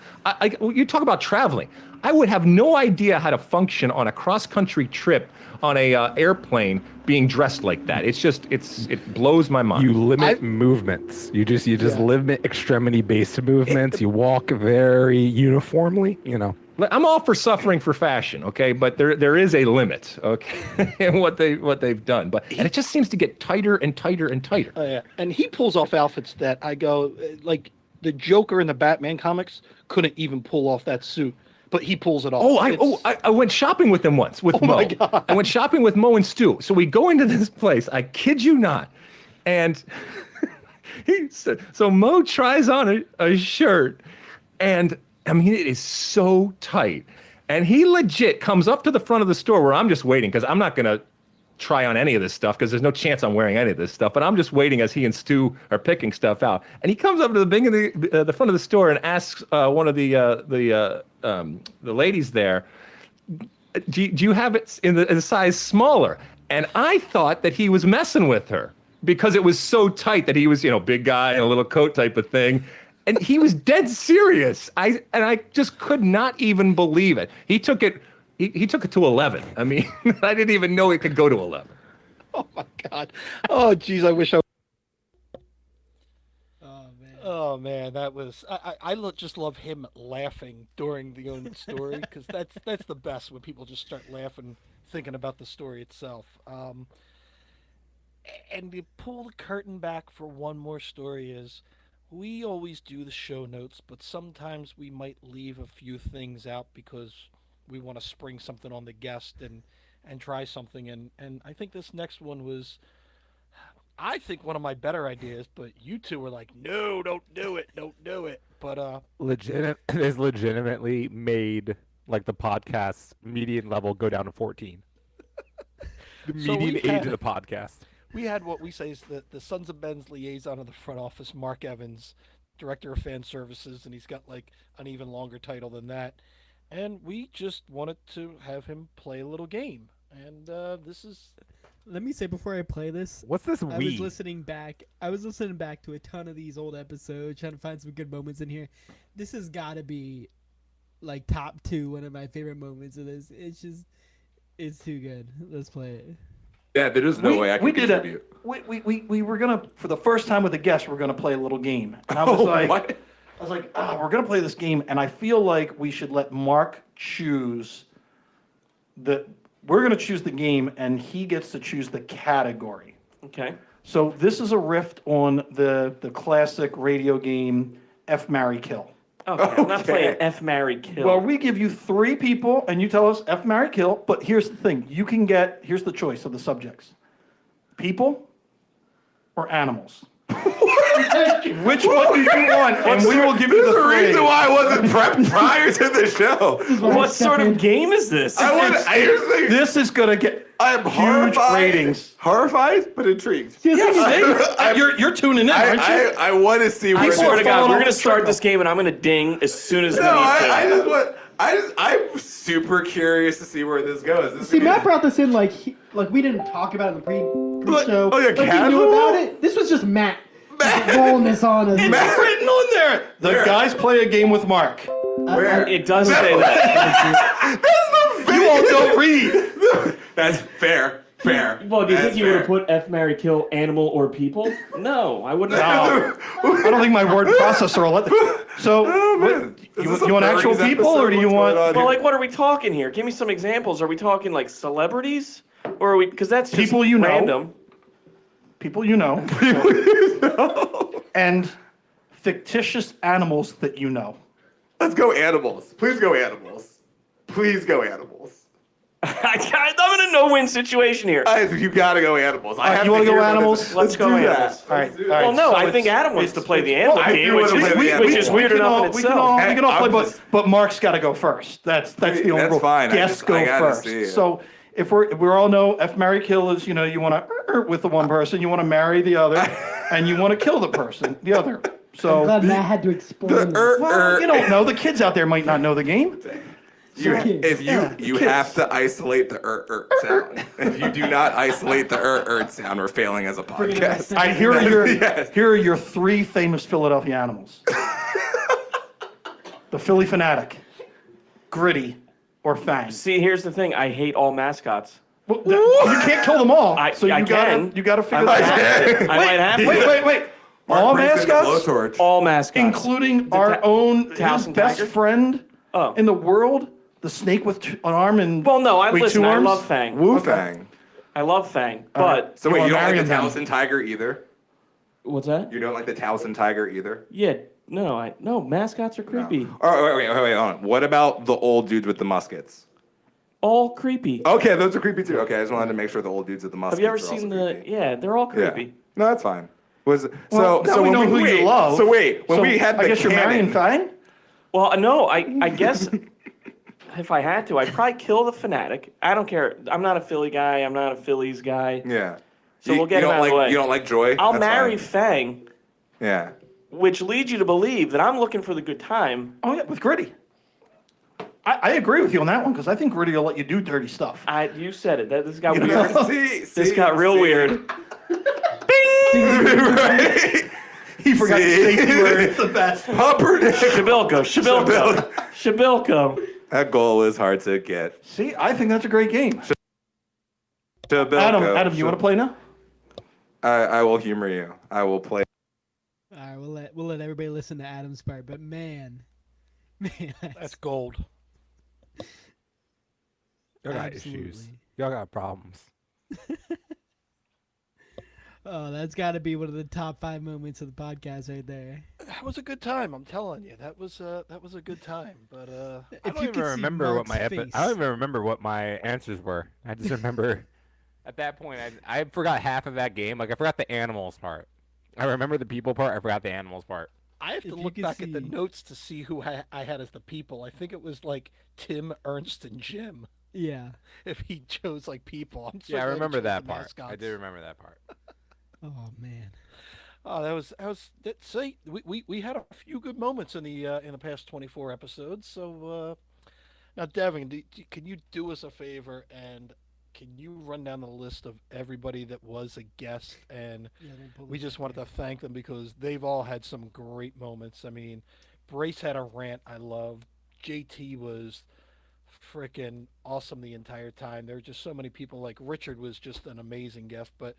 You talk about traveling. I would have no idea how to function on a cross-country trip on a airplane being dressed like that. It blows my mind. You limit movements. You just limit extremity-based movements. You walk very uniformly, I'm all for suffering for fashion, okay, but there is a limit, okay, in what they've done. And it just seems to get tighter and tighter and tighter. Oh yeah, and he pulls off outfits that I go like the Joker in the Batman comics couldn't even pull off that suit, but he pulls it off. I went shopping with them once with Mo. My God. I went shopping with Mo and Stu. So we go into this place. I kid you not, and so Mo tries on a shirt, and I mean, it is so tight. And he legit comes up to the front of the store where I'm just waiting because I'm not going to try on any of this stuff because there's no chance I'm wearing any of this stuff. But I'm just waiting as he and Stu are picking stuff out. And he comes up to the front of the store and asks one of the ladies there, do you have it in the size smaller? And I thought that he was messing with her because it was so tight that he was, big guy in a little coat type of thing. And he was dead serious. I just could not even believe it. He took it to 11. I mean, I didn't even know it could go to 11. Oh my God. Oh geez, I wish I. Oh man, that was I just love him laughing during the own story because that's the best when people just start laughing thinking about the story itself. And to pull the curtain back for one more story is. We always do the show notes, but sometimes we might leave a few things out because we want to spring something on the guest and try something. And I think this next one was, I think, one of my better ideas, but you two were like, no, don't do it. But it is legitimately made like the podcast median level go down to 14. The median age of the podcast. We had what we say is the Sons of Ben's liaison of the front office, Mark Evans, director of fan services, and he's got like an even longer title than that. And we just wanted to have him play a little game. And this is. Let me say before I play this. What's this? I was listening back to a ton of these old episodes, trying to find some good moments in here. This has got to be like top 2, one of my favorite moments of this. It's too good. Let's play it. Yeah, there is no way I can contribute. We were gonna, for the first time with a guest, we're gonna play a little game, and I was we're gonna play this game, and I feel like we should let Mark choose we're gonna choose the game, and he gets to choose the category. Okay. So this is a riff on the classic radio game F, Marry, Kill. Okay, I'm not playing F, Marry, Kill. Well, we give you 3 people, and you tell us F, Marry, Kill. But here's the thing: here's the choice of the subjects: people or animals. Which one do you want? And we will give you the 3. There's a reason why I wasn't prepped prior to the show. What sort of game is this? This is gonna get. I am huge ratings. Horrified, but intrigued. Yes, you're tuning in, aren't you? I want to see. I swear to God, we're gonna start this game, and I'm gonna ding as soon as we need to. I'm super curious to see where this goes. Matt brought this in like we didn't talk about it in the pre-show. Oh yeah, he knew about it. This was just Matt rolling this on us. It's written on there. The guys play a game with Mark. It does say that. You all don't read. That's fair. Well, do you think you would have put F, Marry, Kill, animal or people? No, I wouldn't. No. I don't think my word processor will let the. So, you want actual people, or do you want? Well, like, what are we talking here? Give me some examples. Are we talking like celebrities, or are we? Because that's just people you know. Random. People you know. And fictitious animals that you know. Let's go animals. Please go animals. Please go animals. I'm in a no-win situation here. You gotta go animals. You want to go animals? Let's go animals. All right. Well, no, I think Adam wants to play the animal game, which is weird enough in itself. We can all play, but Mark's got to go first. That's the only rule. Fine. Guests go first. So if we all know F, Marry, Kill is, you want to with the one person, you want to marry the other, and you want to kill the other. So I'm glad Matt had to explain. Well, you don't know. The kids out there might not know the game. You have to isolate the sound. If you do not isolate the sound, we're failing as a podcast. All right, here are your three famous Philadelphia animals. The Philly Fanatic, Gritty, or Fang. See, here's the thing. I hate all mascots. Well, you can't kill them all. I You gotta figure might that out. I might have to. Wait. All mascots? All mascots. Including our own Towson best Tiger? friend in the world, the snake with an arm and Well, no, I two arms? love Fang. Wu Fang. I love Fang, but So wait, you don't like the Marion Towson Tiger either? What's that? You don't like the Towson Tiger either? Yeah, no, mascots are creepy. Oh, wait, hold on. What about the old dudes with the muskets? All creepy. Okay, those are creepy too. Okay, I just wanted to make sure the old dudes with the muskets. Have you ever are also seen creepy. Yeah, they're all creepy. Yeah. No, that's fine. Well, now we when know who you love. So wait, when So we had the I guess you're Marion Fang? Well, no, I guess if I had to, I'd probably kill the Fanatic. I don't care. I'm not a Philly guy. I'm not a Phillies guy. Yeah. So we'll get him out of the way. You don't like Joy? I'll That's marry fine. Fang, Yeah. which leads you to believe that I'm looking for the good time. Oh, yeah, with Gritty. I agree with you on that one because I think Gritty will let you do dirty stuff. You said it. This got You weird. know? This got real weird. He forgot the safety word. It's the best. Shabilko. That goal is hard to get. See, I think that's a great game. Shabilko. Adam, you want to play now? I will humor you. I will play. All right, we'll let everybody listen to Adam's part, but man, that's gold. Y'all got issues. Y'all got problems. Oh, that's got to be one of the top 5 moments of the podcast right there. That was a good time. I'm telling you, that was a good time. But I don't even remember what my I don't even remember what my answers were. I just remember at that point I forgot half of that game. Like I forgot the animals part. I remember the people part. I forgot the animals part. I have to look back at the notes to see who I had as the people. I think it was like Tim, Ernst, and Jim. Yeah. If he chose like people. I'm so Yeah, I glad he remember chose that the part. mascots. I do remember that part. Oh man. Oh, that was see, we had a few good moments in the past 24 episodes. So now, Devin, can you do us a favor and can you run down the list of everybody that was a guest? And we just wanted to thank them because they've all had some great moments. I mean, Brace had a rant I loved. JT was freaking awesome the entire time. There were just so many people. Like Richard was just an amazing guest. But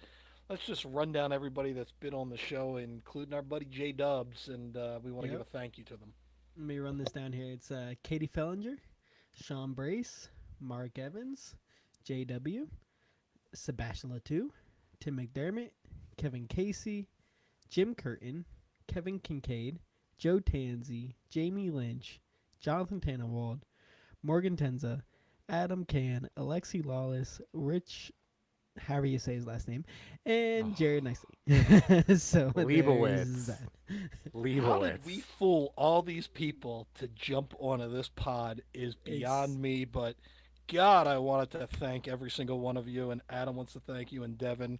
let's just run down everybody that's been on the show, including our buddy J Dubs, and we want to give a thank you to them. Let me run this down here. It's Katie Fellinger, Sean Brace, Mark Evans, JW, Sebastian Latou, Tim McDermott, Kevin Casey, Jim Curtin, Kevin Kincaid, Joe Tanzi, Jamie Lynch, Jonathan Tannenwald, Morgan Tenza, Adam Can, Alexi Lawless, Rich, however you say his last name, and Jared Nicely. So Leibowitz. How did we fool all these people to jump onto this pod is beyond me, but God, I wanted to thank every single one of you, and Adam wants to thank you, and Devin,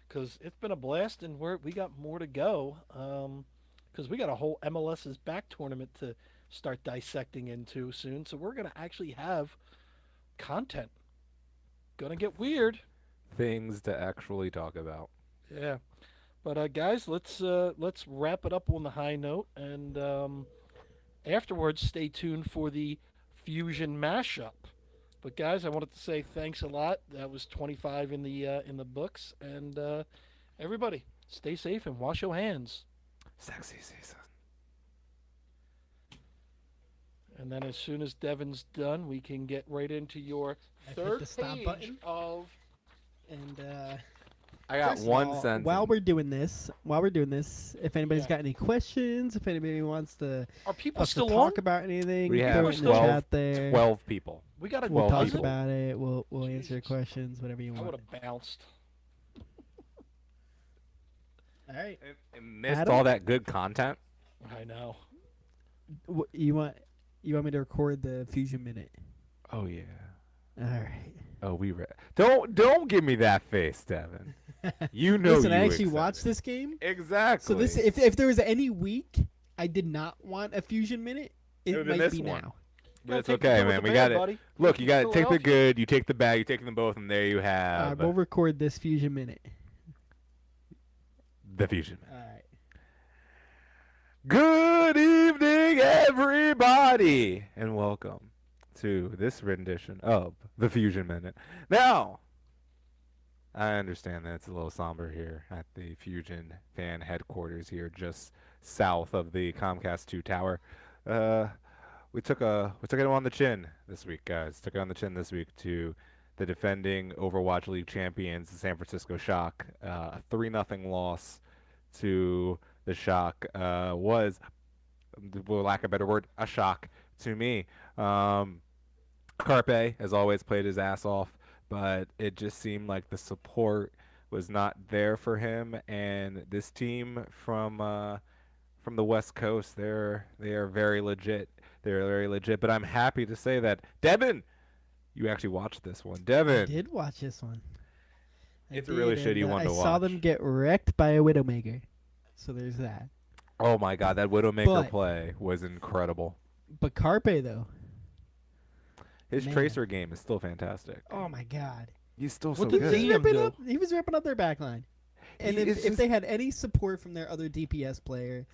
because it's been a blast, and we got more to go, because we got a whole MLS's back tournament to start dissecting into soon, so we're going to actually have content. Gonna get weird. Things to actually talk about. Yeah, but guys, let's wrap it up on the high note, and afterwards, stay tuned for the Fusion mashup. But guys, I wanted to say thanks a lot. That was 25 in the books, and everybody, stay safe and wash your hands. Sexy season. And then as soon as Devin's done, we can get right into your third the stop page button. of. And I got first of one all, sentence. While we're doing this, if anybody's got any questions, if anybody wants to, Are people us to still talk on? about anything, We throw have it in the 12, chat there. 12 people. We got a We'll talk dozen? about it. We'll answer questions, whatever you I want. would have bounced. All right. I missed Adam? all that good content. I know. You want me to record the Fusion Minute? Oh yeah. All right. Oh, we don't give me that face, Devin. You know. Listen, you I actually excited. watched this game. Exactly. So this, if there was any week I did not want a Fusion Minute, it would've been might this be one. now. But it's take the okay, good with man. the We bad, got it. buddy. Look, you got to take the Philadelphia. good, you take the bad, you take them both, and there you All have right, we'll record this Fusion Minute. the Fusion. All right. Good evening, everybody, and welcome to this rendition of the Fusion Minute. Now, I understand that it's a little somber here at the Fusion fan headquarters here, just south of the Comcast 2 tower. We took it on the chin this week, guys. Took it on the chin this week to the defending Overwatch League champions, the San Francisco Shock. A 3-0 loss to the Shock was, for lack of a better word, a shock to me. Carpe, as always, played his ass off, but it just seemed like the support was not there for him. And this team from the West Coast, they are very legit. They're very legit. But I'm happy to say that Devin, you actually watched this one. Devin, I did watch this one. it's a really shitty one to watch. I saw them get wrecked by a Widowmaker. So there's that. Oh my God, that Widowmaker play was incredible. But Carpe, though. His tracer game is still fantastic. Oh my God. He's still so What good. did Liam do? He was ripping up their backline. And if they had any support from their other DPS player,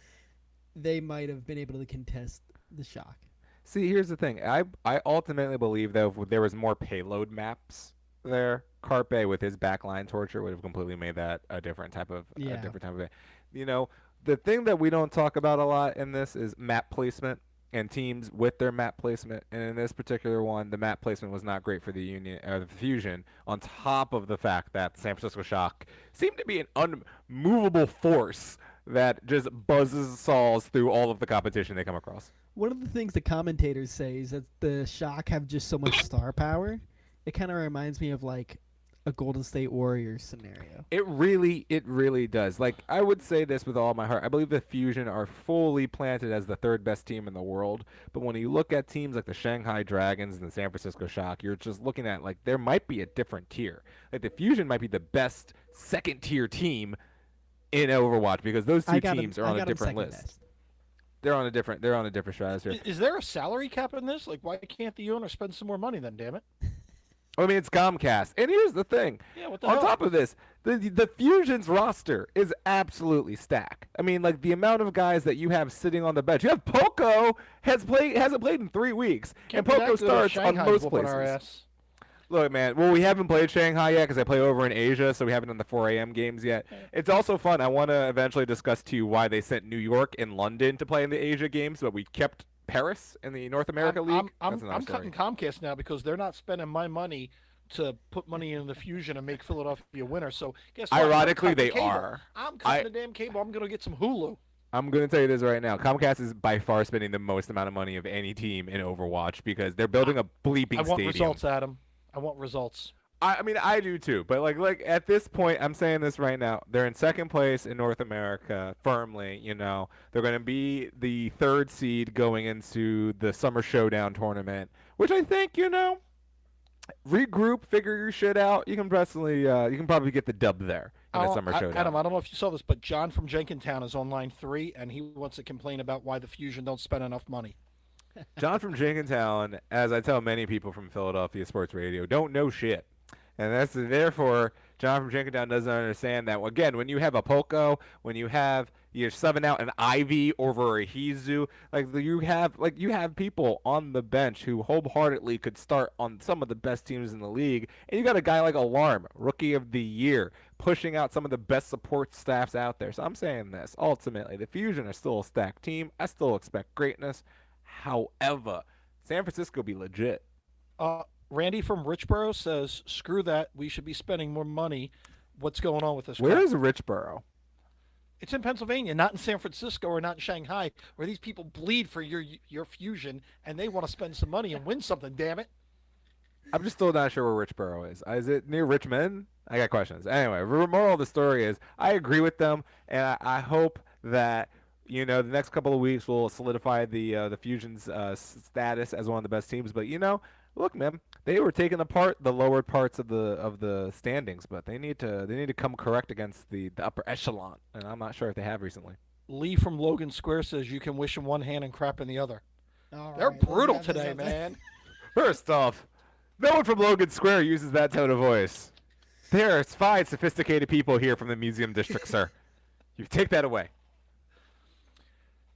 they might have been able to contest the Shock. See, here's the thing. I ultimately believe that if there was more payload maps there, Carpe with his backline torture would have completely made that a different type of You know, the thing that we don't talk about a lot in this is map placement and teams with their map placement. And in this particular one, the map placement was not great for the Union or the Fusion. On top of the fact that the San Francisco Shock seemed to be an unmovable force that just buzzes saws through all of the competition they come across. One of the things the commentators say is that the Shock have just so much star power. It kind of reminds me of like a Golden State Warriors scenario. It really does. Like, I would say this with all my heart. I believe the Fusion are fully planted as the third best team in the world. But when you look at teams like the Shanghai Dragons and the San Francisco Shock, you're just looking at, like, there might be a different tier. Like, the Fusion might be the best second-tier team in Overwatch because those two teams are on a different list. They're on a different stratosphere. Is there a salary cap in this? Like, why can't the owner spend some more money then, damn it? I mean, it's Comcast. And here's the thing. Yeah, what the On hell? top of this, the Fusion's roster is absolutely stacked. I mean, like, the amount of guys that you have sitting on the bench. You have Poco hasn't played in 3 weeks. Can't and be that Poco good if starts on Shanghai's most whooping our places. ass. Look, man, well, we haven't played Shanghai yet because I play over in Asia, so we haven't done the 4 a.m. games yet. It's also fun. I want to eventually discuss to you why they sent New York and London to play in the Asia games, but we kept Paris in the North America League. I'm cutting Comcast now because they're not spending my money to put money in the Fusion and make Philadelphia a winner. So guess what? Ironically, I'm cutting they the cable. are. I'm cutting the damn cable. I'm going to get some Hulu. I'm going to tell you this right now. Comcast is by far spending the most amount of money of any team in Overwatch because they're building a bleeping I want stadium. results, Adam. I want results. I mean, I do too. But like at this point, I'm saying this right now. They're in second place in North America firmly. You know, they're going to be the third seed going into the Summer Showdown tournament, which I think, you know, regroup, figure your shit out. You can probably get the dub there in the Summer Showdown. Adam, I don't know if you saw this, but John from Jenkintown is on line 3, and he wants to complain about why the Fusion don't spend enough money. John from Jenkintown, as I tell many people from Philadelphia Sports Radio, don't know shit. And therefore, John from Jenkintown doesn't understand that. Again, when you have a Poco, when you're subbing out an Ivy over a Hizu, you have people on the bench who wholeheartedly could start on some of the best teams in the league. And you got a guy like Alarm, Rookie of the Year, pushing out some of the best support staffs out there. So I'm saying this. Ultimately, the Fusion are still a stacked team. I still expect greatness. However, San Francisco be legit. Randy from Richboro says, screw that. We should be spending more money. What's going on with this? Where crap? is Richboro? It's in Pennsylvania, not in San Francisco or not in Shanghai, where these people bleed for your Fusion, and they want to spend some money and win something, damn it. I'm just still not sure where Richboro is. Is it near Richmond? I got questions. Anyway, the moral of the story is I agree with them, and I hope that the next couple of weeks will solidify the Fusion's status as one of the best teams. But look, man, they were taking apart the lower parts of the standings, but they need to come correct against the upper echelon, and I'm not sure if they have recently. Lee from Logan Square says you can wish in one hand and crap in the other. They're right, let's brutal wrap this today, up then. man. First off, no one from Logan Square uses that tone of voice. There are fine, sophisticated people here from the museum district, sir. You take that away.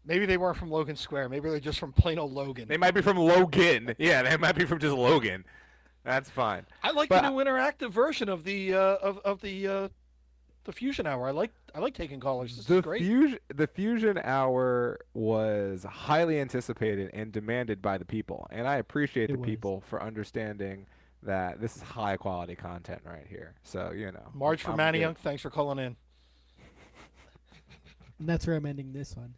Maybe they weren't from Logan Square. Maybe they're just from plain old Logan. They might be from Logan. Yeah, they might be from just Logan. That's fine. I like the new interactive version of the Fusion Hour. I like taking callers. This is great. The Fusion Hour was highly anticipated and demanded by the people, and I appreciate the people for understanding that this is high quality content right here. So Marge from I'm good. Manayunk, thanks for calling in. And that's where I'm ending this one.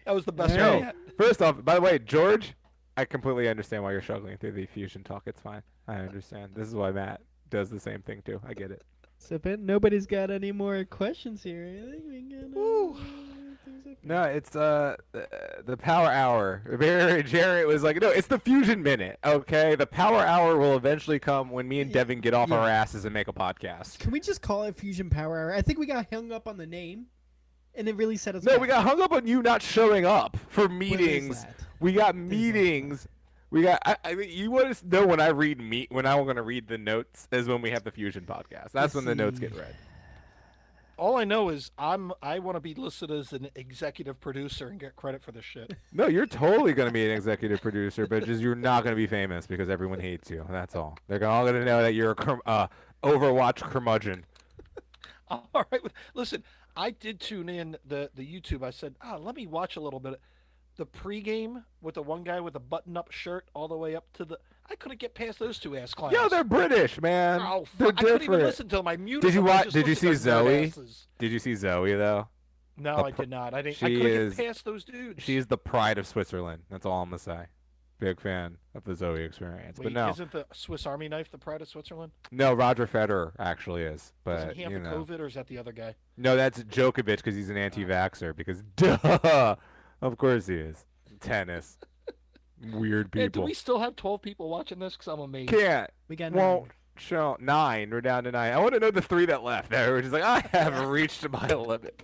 That was the best No, one yet. first off, by the way, George, I completely understand why you're struggling through the Fusion talk. It's fine. I understand. This is why Matt does the same thing too. I get it. So, Ben, nobody's got any more questions here. I think we got. No, it's the Power Hour. Jarrett was like, no, it's the Fusion Minute. Okay, the Power Hour will eventually come when me and Devin get off our asses and make a podcast. Can we just call it Fusion Power Hour? I think we got hung up on the name, and it really set us No, back. we got hung up on you not showing up for Where is meetings. that? We got meetings. We got. I mean, you want to know when I read when I'm going to read the notes is when we have the Fusion podcast. That's when the notes get read. All I know is I want to be listed as an executive producer and get credit for this shit. No, you're totally going to be an executive producer, but just you're not going to be famous because everyone hates you. That's all. They're all going to know that you're a Overwatch curmudgeon. All right, listen. I did tune in the YouTube. I said, let me watch a little bit. The pregame with the one guy with the button-up shirt all the way up to the. I couldn't get past those two ass clowns. Yo, they're British, man. Oh, They're I couldn't even different. listen to them. I muted Did you them. I watch? just Did you looked see at their Zoe? asses. Did you see Zoe though? No, I did not. I didn't. I She couldn't is- get past those dudes. She's the pride of Switzerland. That's all I'm gonna say. Big fan of the Zoe experience. Wait, but no, isn't the Swiss Army knife the pride of Switzerland? no, Roger Federer actually is. But Doesn't he have the COVID, or is that the other guy? No, that's Djokovic because he's an anti-vaxxer. Because duh, of course he is. Tennis, weird Hey, do people. we still have 12 people watching this? Because I'm amazed. Can't. We got Won't show 9. We're down to 9. I want to know the 3 that left. There, which is like I haven't reached my limit.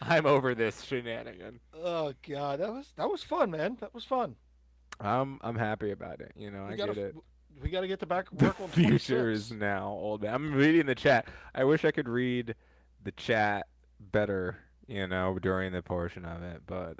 I'm over this shenanigan. Oh God, that was fun, man. That was fun. I'm happy about it. I get it. We got to get to back The work on future 26. is now old. I'm reading the chat. I wish I could read the chat better, during the portion of it. But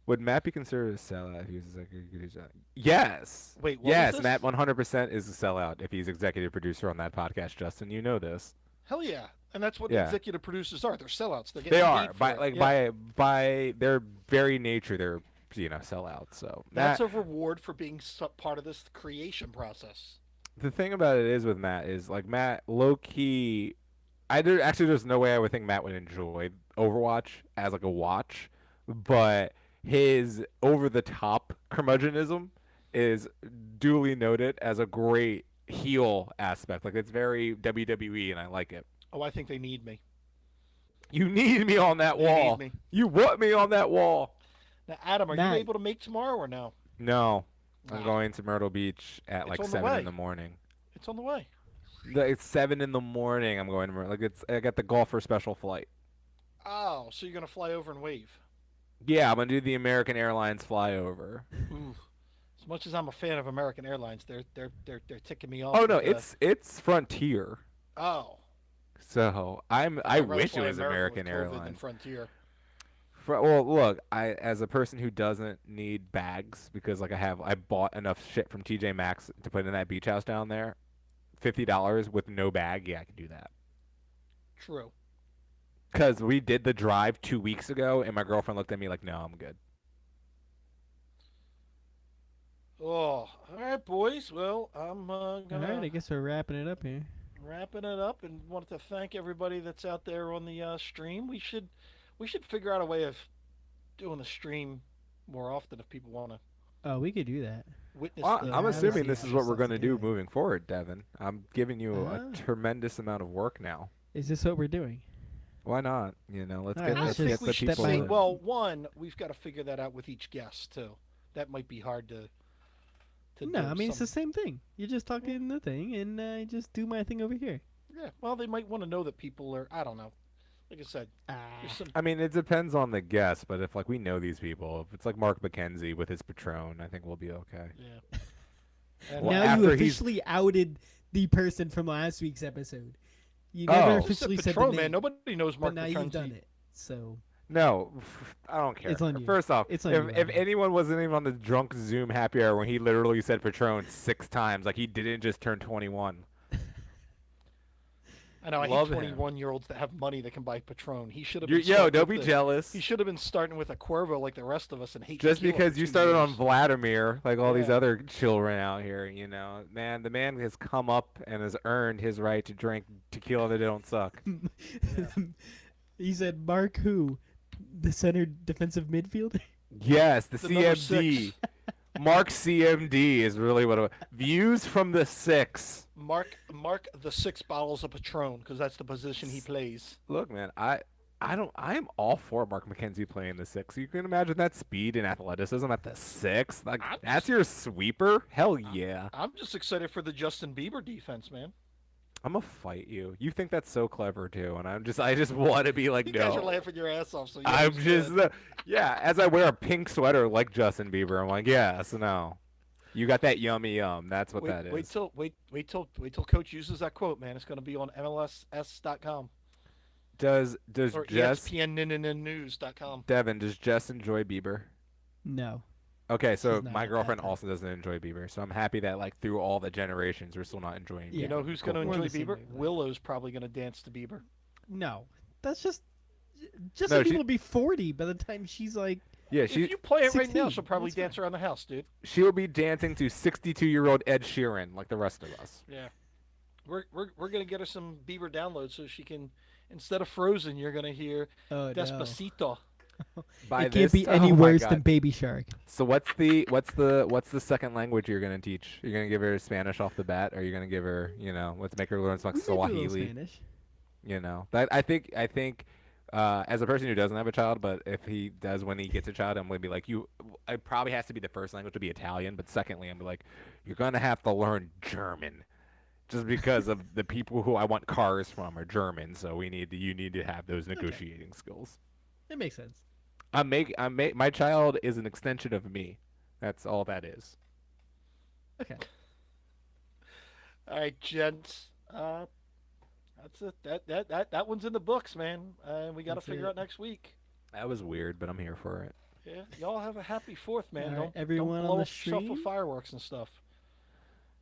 would Matt be considered a sellout if he was executive producer? Yes. Wait, what was yes, this? Matt 100% is a sellout if he's executive producer on that podcast. Justin, you know this. Hell yeah, and that's what Yeah. executive producers are. They're sellouts. They're They getting are paid for by it. like Yeah. by their very nature, they're sellouts. So That's Matt, a reward for being part of this creation process. the thing about it is with Matt is like Matt low key. There's no way I would think Matt would enjoy Overwatch as like a watch, but his over the top curmudgeonism is duly noted as a great heel aspect. Like it's very WWE, and I like it. Oh, I think they need me. You need me on that They wall. need me. You want me on that wall. Now, Adam, are Matt. you able to make tomorrow or no? No, I'm Wow. going to Myrtle Beach at It's like on the 7 way. in the morning. It's on the way. It's 7 in the morning. I'm going to Myrtle. Like I got the golfer special flight. Oh, so you're gonna fly over and wave? Yeah, I'm gonna do the American Airlines flyover. Ooh. As much as I'm a fan of American Airlines, they're ticking me off. Oh no, with, it's Frontier. Oh. So I I'd rather wish it fly was American American with COVID than Airlines. Frontier. Well, look, I as a person who doesn't need bags because like I bought enough shit from TJ Maxx to put in that beach house down there, $50 with no bag. Yeah, I can do that. True. Because we did the drive 2 weeks ago, and my girlfriend looked at me like, "No, I'm good." Oh, all right, boys. Well, I'm All gonna right, I guess we're wrapping it up here. wrapping it up, and wanted to thank everybody that's out there on the stream. We should figure out a way of doing the stream more often if people want to Oh, we could do that. witness. Well, the I'm assuming crazy this is what we're stuff. going to do moving forward, Devin. I'm giving you Ah. a tremendous amount of work now. Is this what we're doing? Why not? Let's All get right, I let's let's think get we the should people. say, in. well, one, we've got to figure that out with each guest too. That might be hard to No, do I mean it's some- the same thing. You're just talking the thing, and I just do my thing over here. Yeah, well, they might want to know that people are, I don't know, Like I said, there's some. I mean, it depends on the guest, but if like we know these people, if it's like Mark McKenzie with his Patron, I think we'll be okay. Yeah. Well, now you after he's- officially outed the person from last week's episode. You never Oh. officially It's a said the Patron, name. man. Nobody knows Mark But now you've done McKenzie. it. So No, I don't care. It's on you. First off, It's on if, you, if Adam. anyone wasn't even on the drunk Zoom happy hour when he literally said Patron 6 times, like he didn't just turn 21. I know. I Love hate him. 21-year-olds that have money that can buy Patron. He should have. Yo, been starting don't with be the- jealous. He should have been starting with a Cuervo like the rest of us and hate. Just tequila because for you 2 started on years. Vladimir, like all these Yeah. other children out here, man, the man has come up and has earned his right to drink tequila that don't suck. he said, "Mark who, the center defensive midfielder." Yes, the The number CMD. 6. Mark CMD is really what it views from the 6. Mark the 6 bottles of Patron because that's the position he plays. Look, man, I am all for Mark McKenzie playing the 6. You can imagine that speed and athleticism at the 6. Like that's your sweeper? Hell yeah. I'm just excited for the Justin Bieber defense, man. I'm gonna fight you. You think that's so clever too, and I just want to be like, You no. guys are laughing your ass off. So you I'm understand. just yeah. As I wear a pink sweater like Justin Bieber, I'm like, yes, no. You got that yummy yum. That's what that is. Wait till Coach uses that quote, man. It's going to be on MLSS.com Does or Jess ESPNnews.com. Devin, does Jess enjoy Bieber? No. Okay, so She's not my that girlfriend type. also doesn't enjoy Bieber, so I'm happy that like through all the generations we're still not enjoying. Yeah. You know who's Cool. going to We're on enjoy the same Bieber? wavelength. Willow's probably going to dance to Bieber. No, that's just No, like she- people will be 40 by the time she's like. Yeah, If you play it right now, 16, she'll probably that's dance around the house, dude. she'll be dancing to 62-year-old Ed Sheeran like the rest of us. Yeah. We're going to get her some Bieber downloads so she can, instead of Frozen, you're going to hear Oh, no. Despacito. By It can't this- be any oh my worse God. than Baby Shark. So what's the second language you're gonna teach? You're gonna give her Spanish off the bat, or you're gonna give her, let's make her learn some We might do a little Swahili? Spanish. That I think as a person who doesn't have a child, but if he does when he gets a child, I'm gonna be like you. It probably has to be the first language to be Italian, but secondly, I'm gonna be like, you're gonna have to learn German, just because of the people who I want cars from are German, so you need to have those negotiating skills. It makes sense. My child is an extension of me. That's all that is. Okay. All right, gents. That's it. That one's in the books, man. We got to That's figure it. out next week. That was weird, but I'm here for it. Yeah, y'all have a happy 4th, man. All right, Don't everyone on blow the up yourself with stream? fireworks and stuff.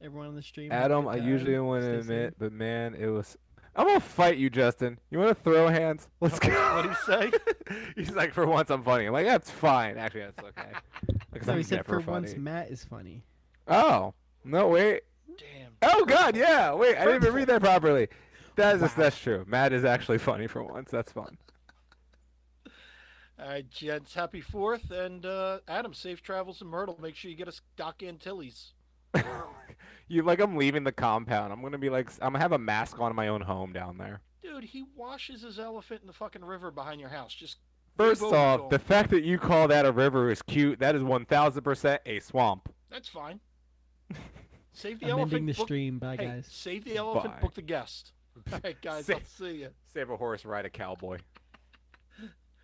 Everyone on the stream. have a Adam, good I time. usually don't want to Stay admit, safe. but man, it was. I'm gonna fight you, Justin. You want to throw hands? Let's go. What'd he say? He's like, for once I'm funny. I'm like, that's fine. Actually, that's okay. Because No, I'm he said never for once funny. Matt is funny. Oh no, wait. Damn. Oh God, yeah. Wait, I didn't even read that properly. That's true. Matt is actually funny for once. That's fun. All right, gents. Happy 4th, and Adam, safe travels in Myrtle. Make sure you get us Doc Antilles. I'm leaving the compound. I'm gonna have a mask on in my own home down there. Dude, he washes his elephant in the fucking river behind your house. Just First give over to off, him. the fact that you call that a river is cute. That is 1000% a swamp. That's fine. Save the I'm elephant. ending the book- stream. Bye, hey, guys. save the elephant. Bye. Book the guest. All right, guys. I'll see you. Save a horse, ride a cowboy.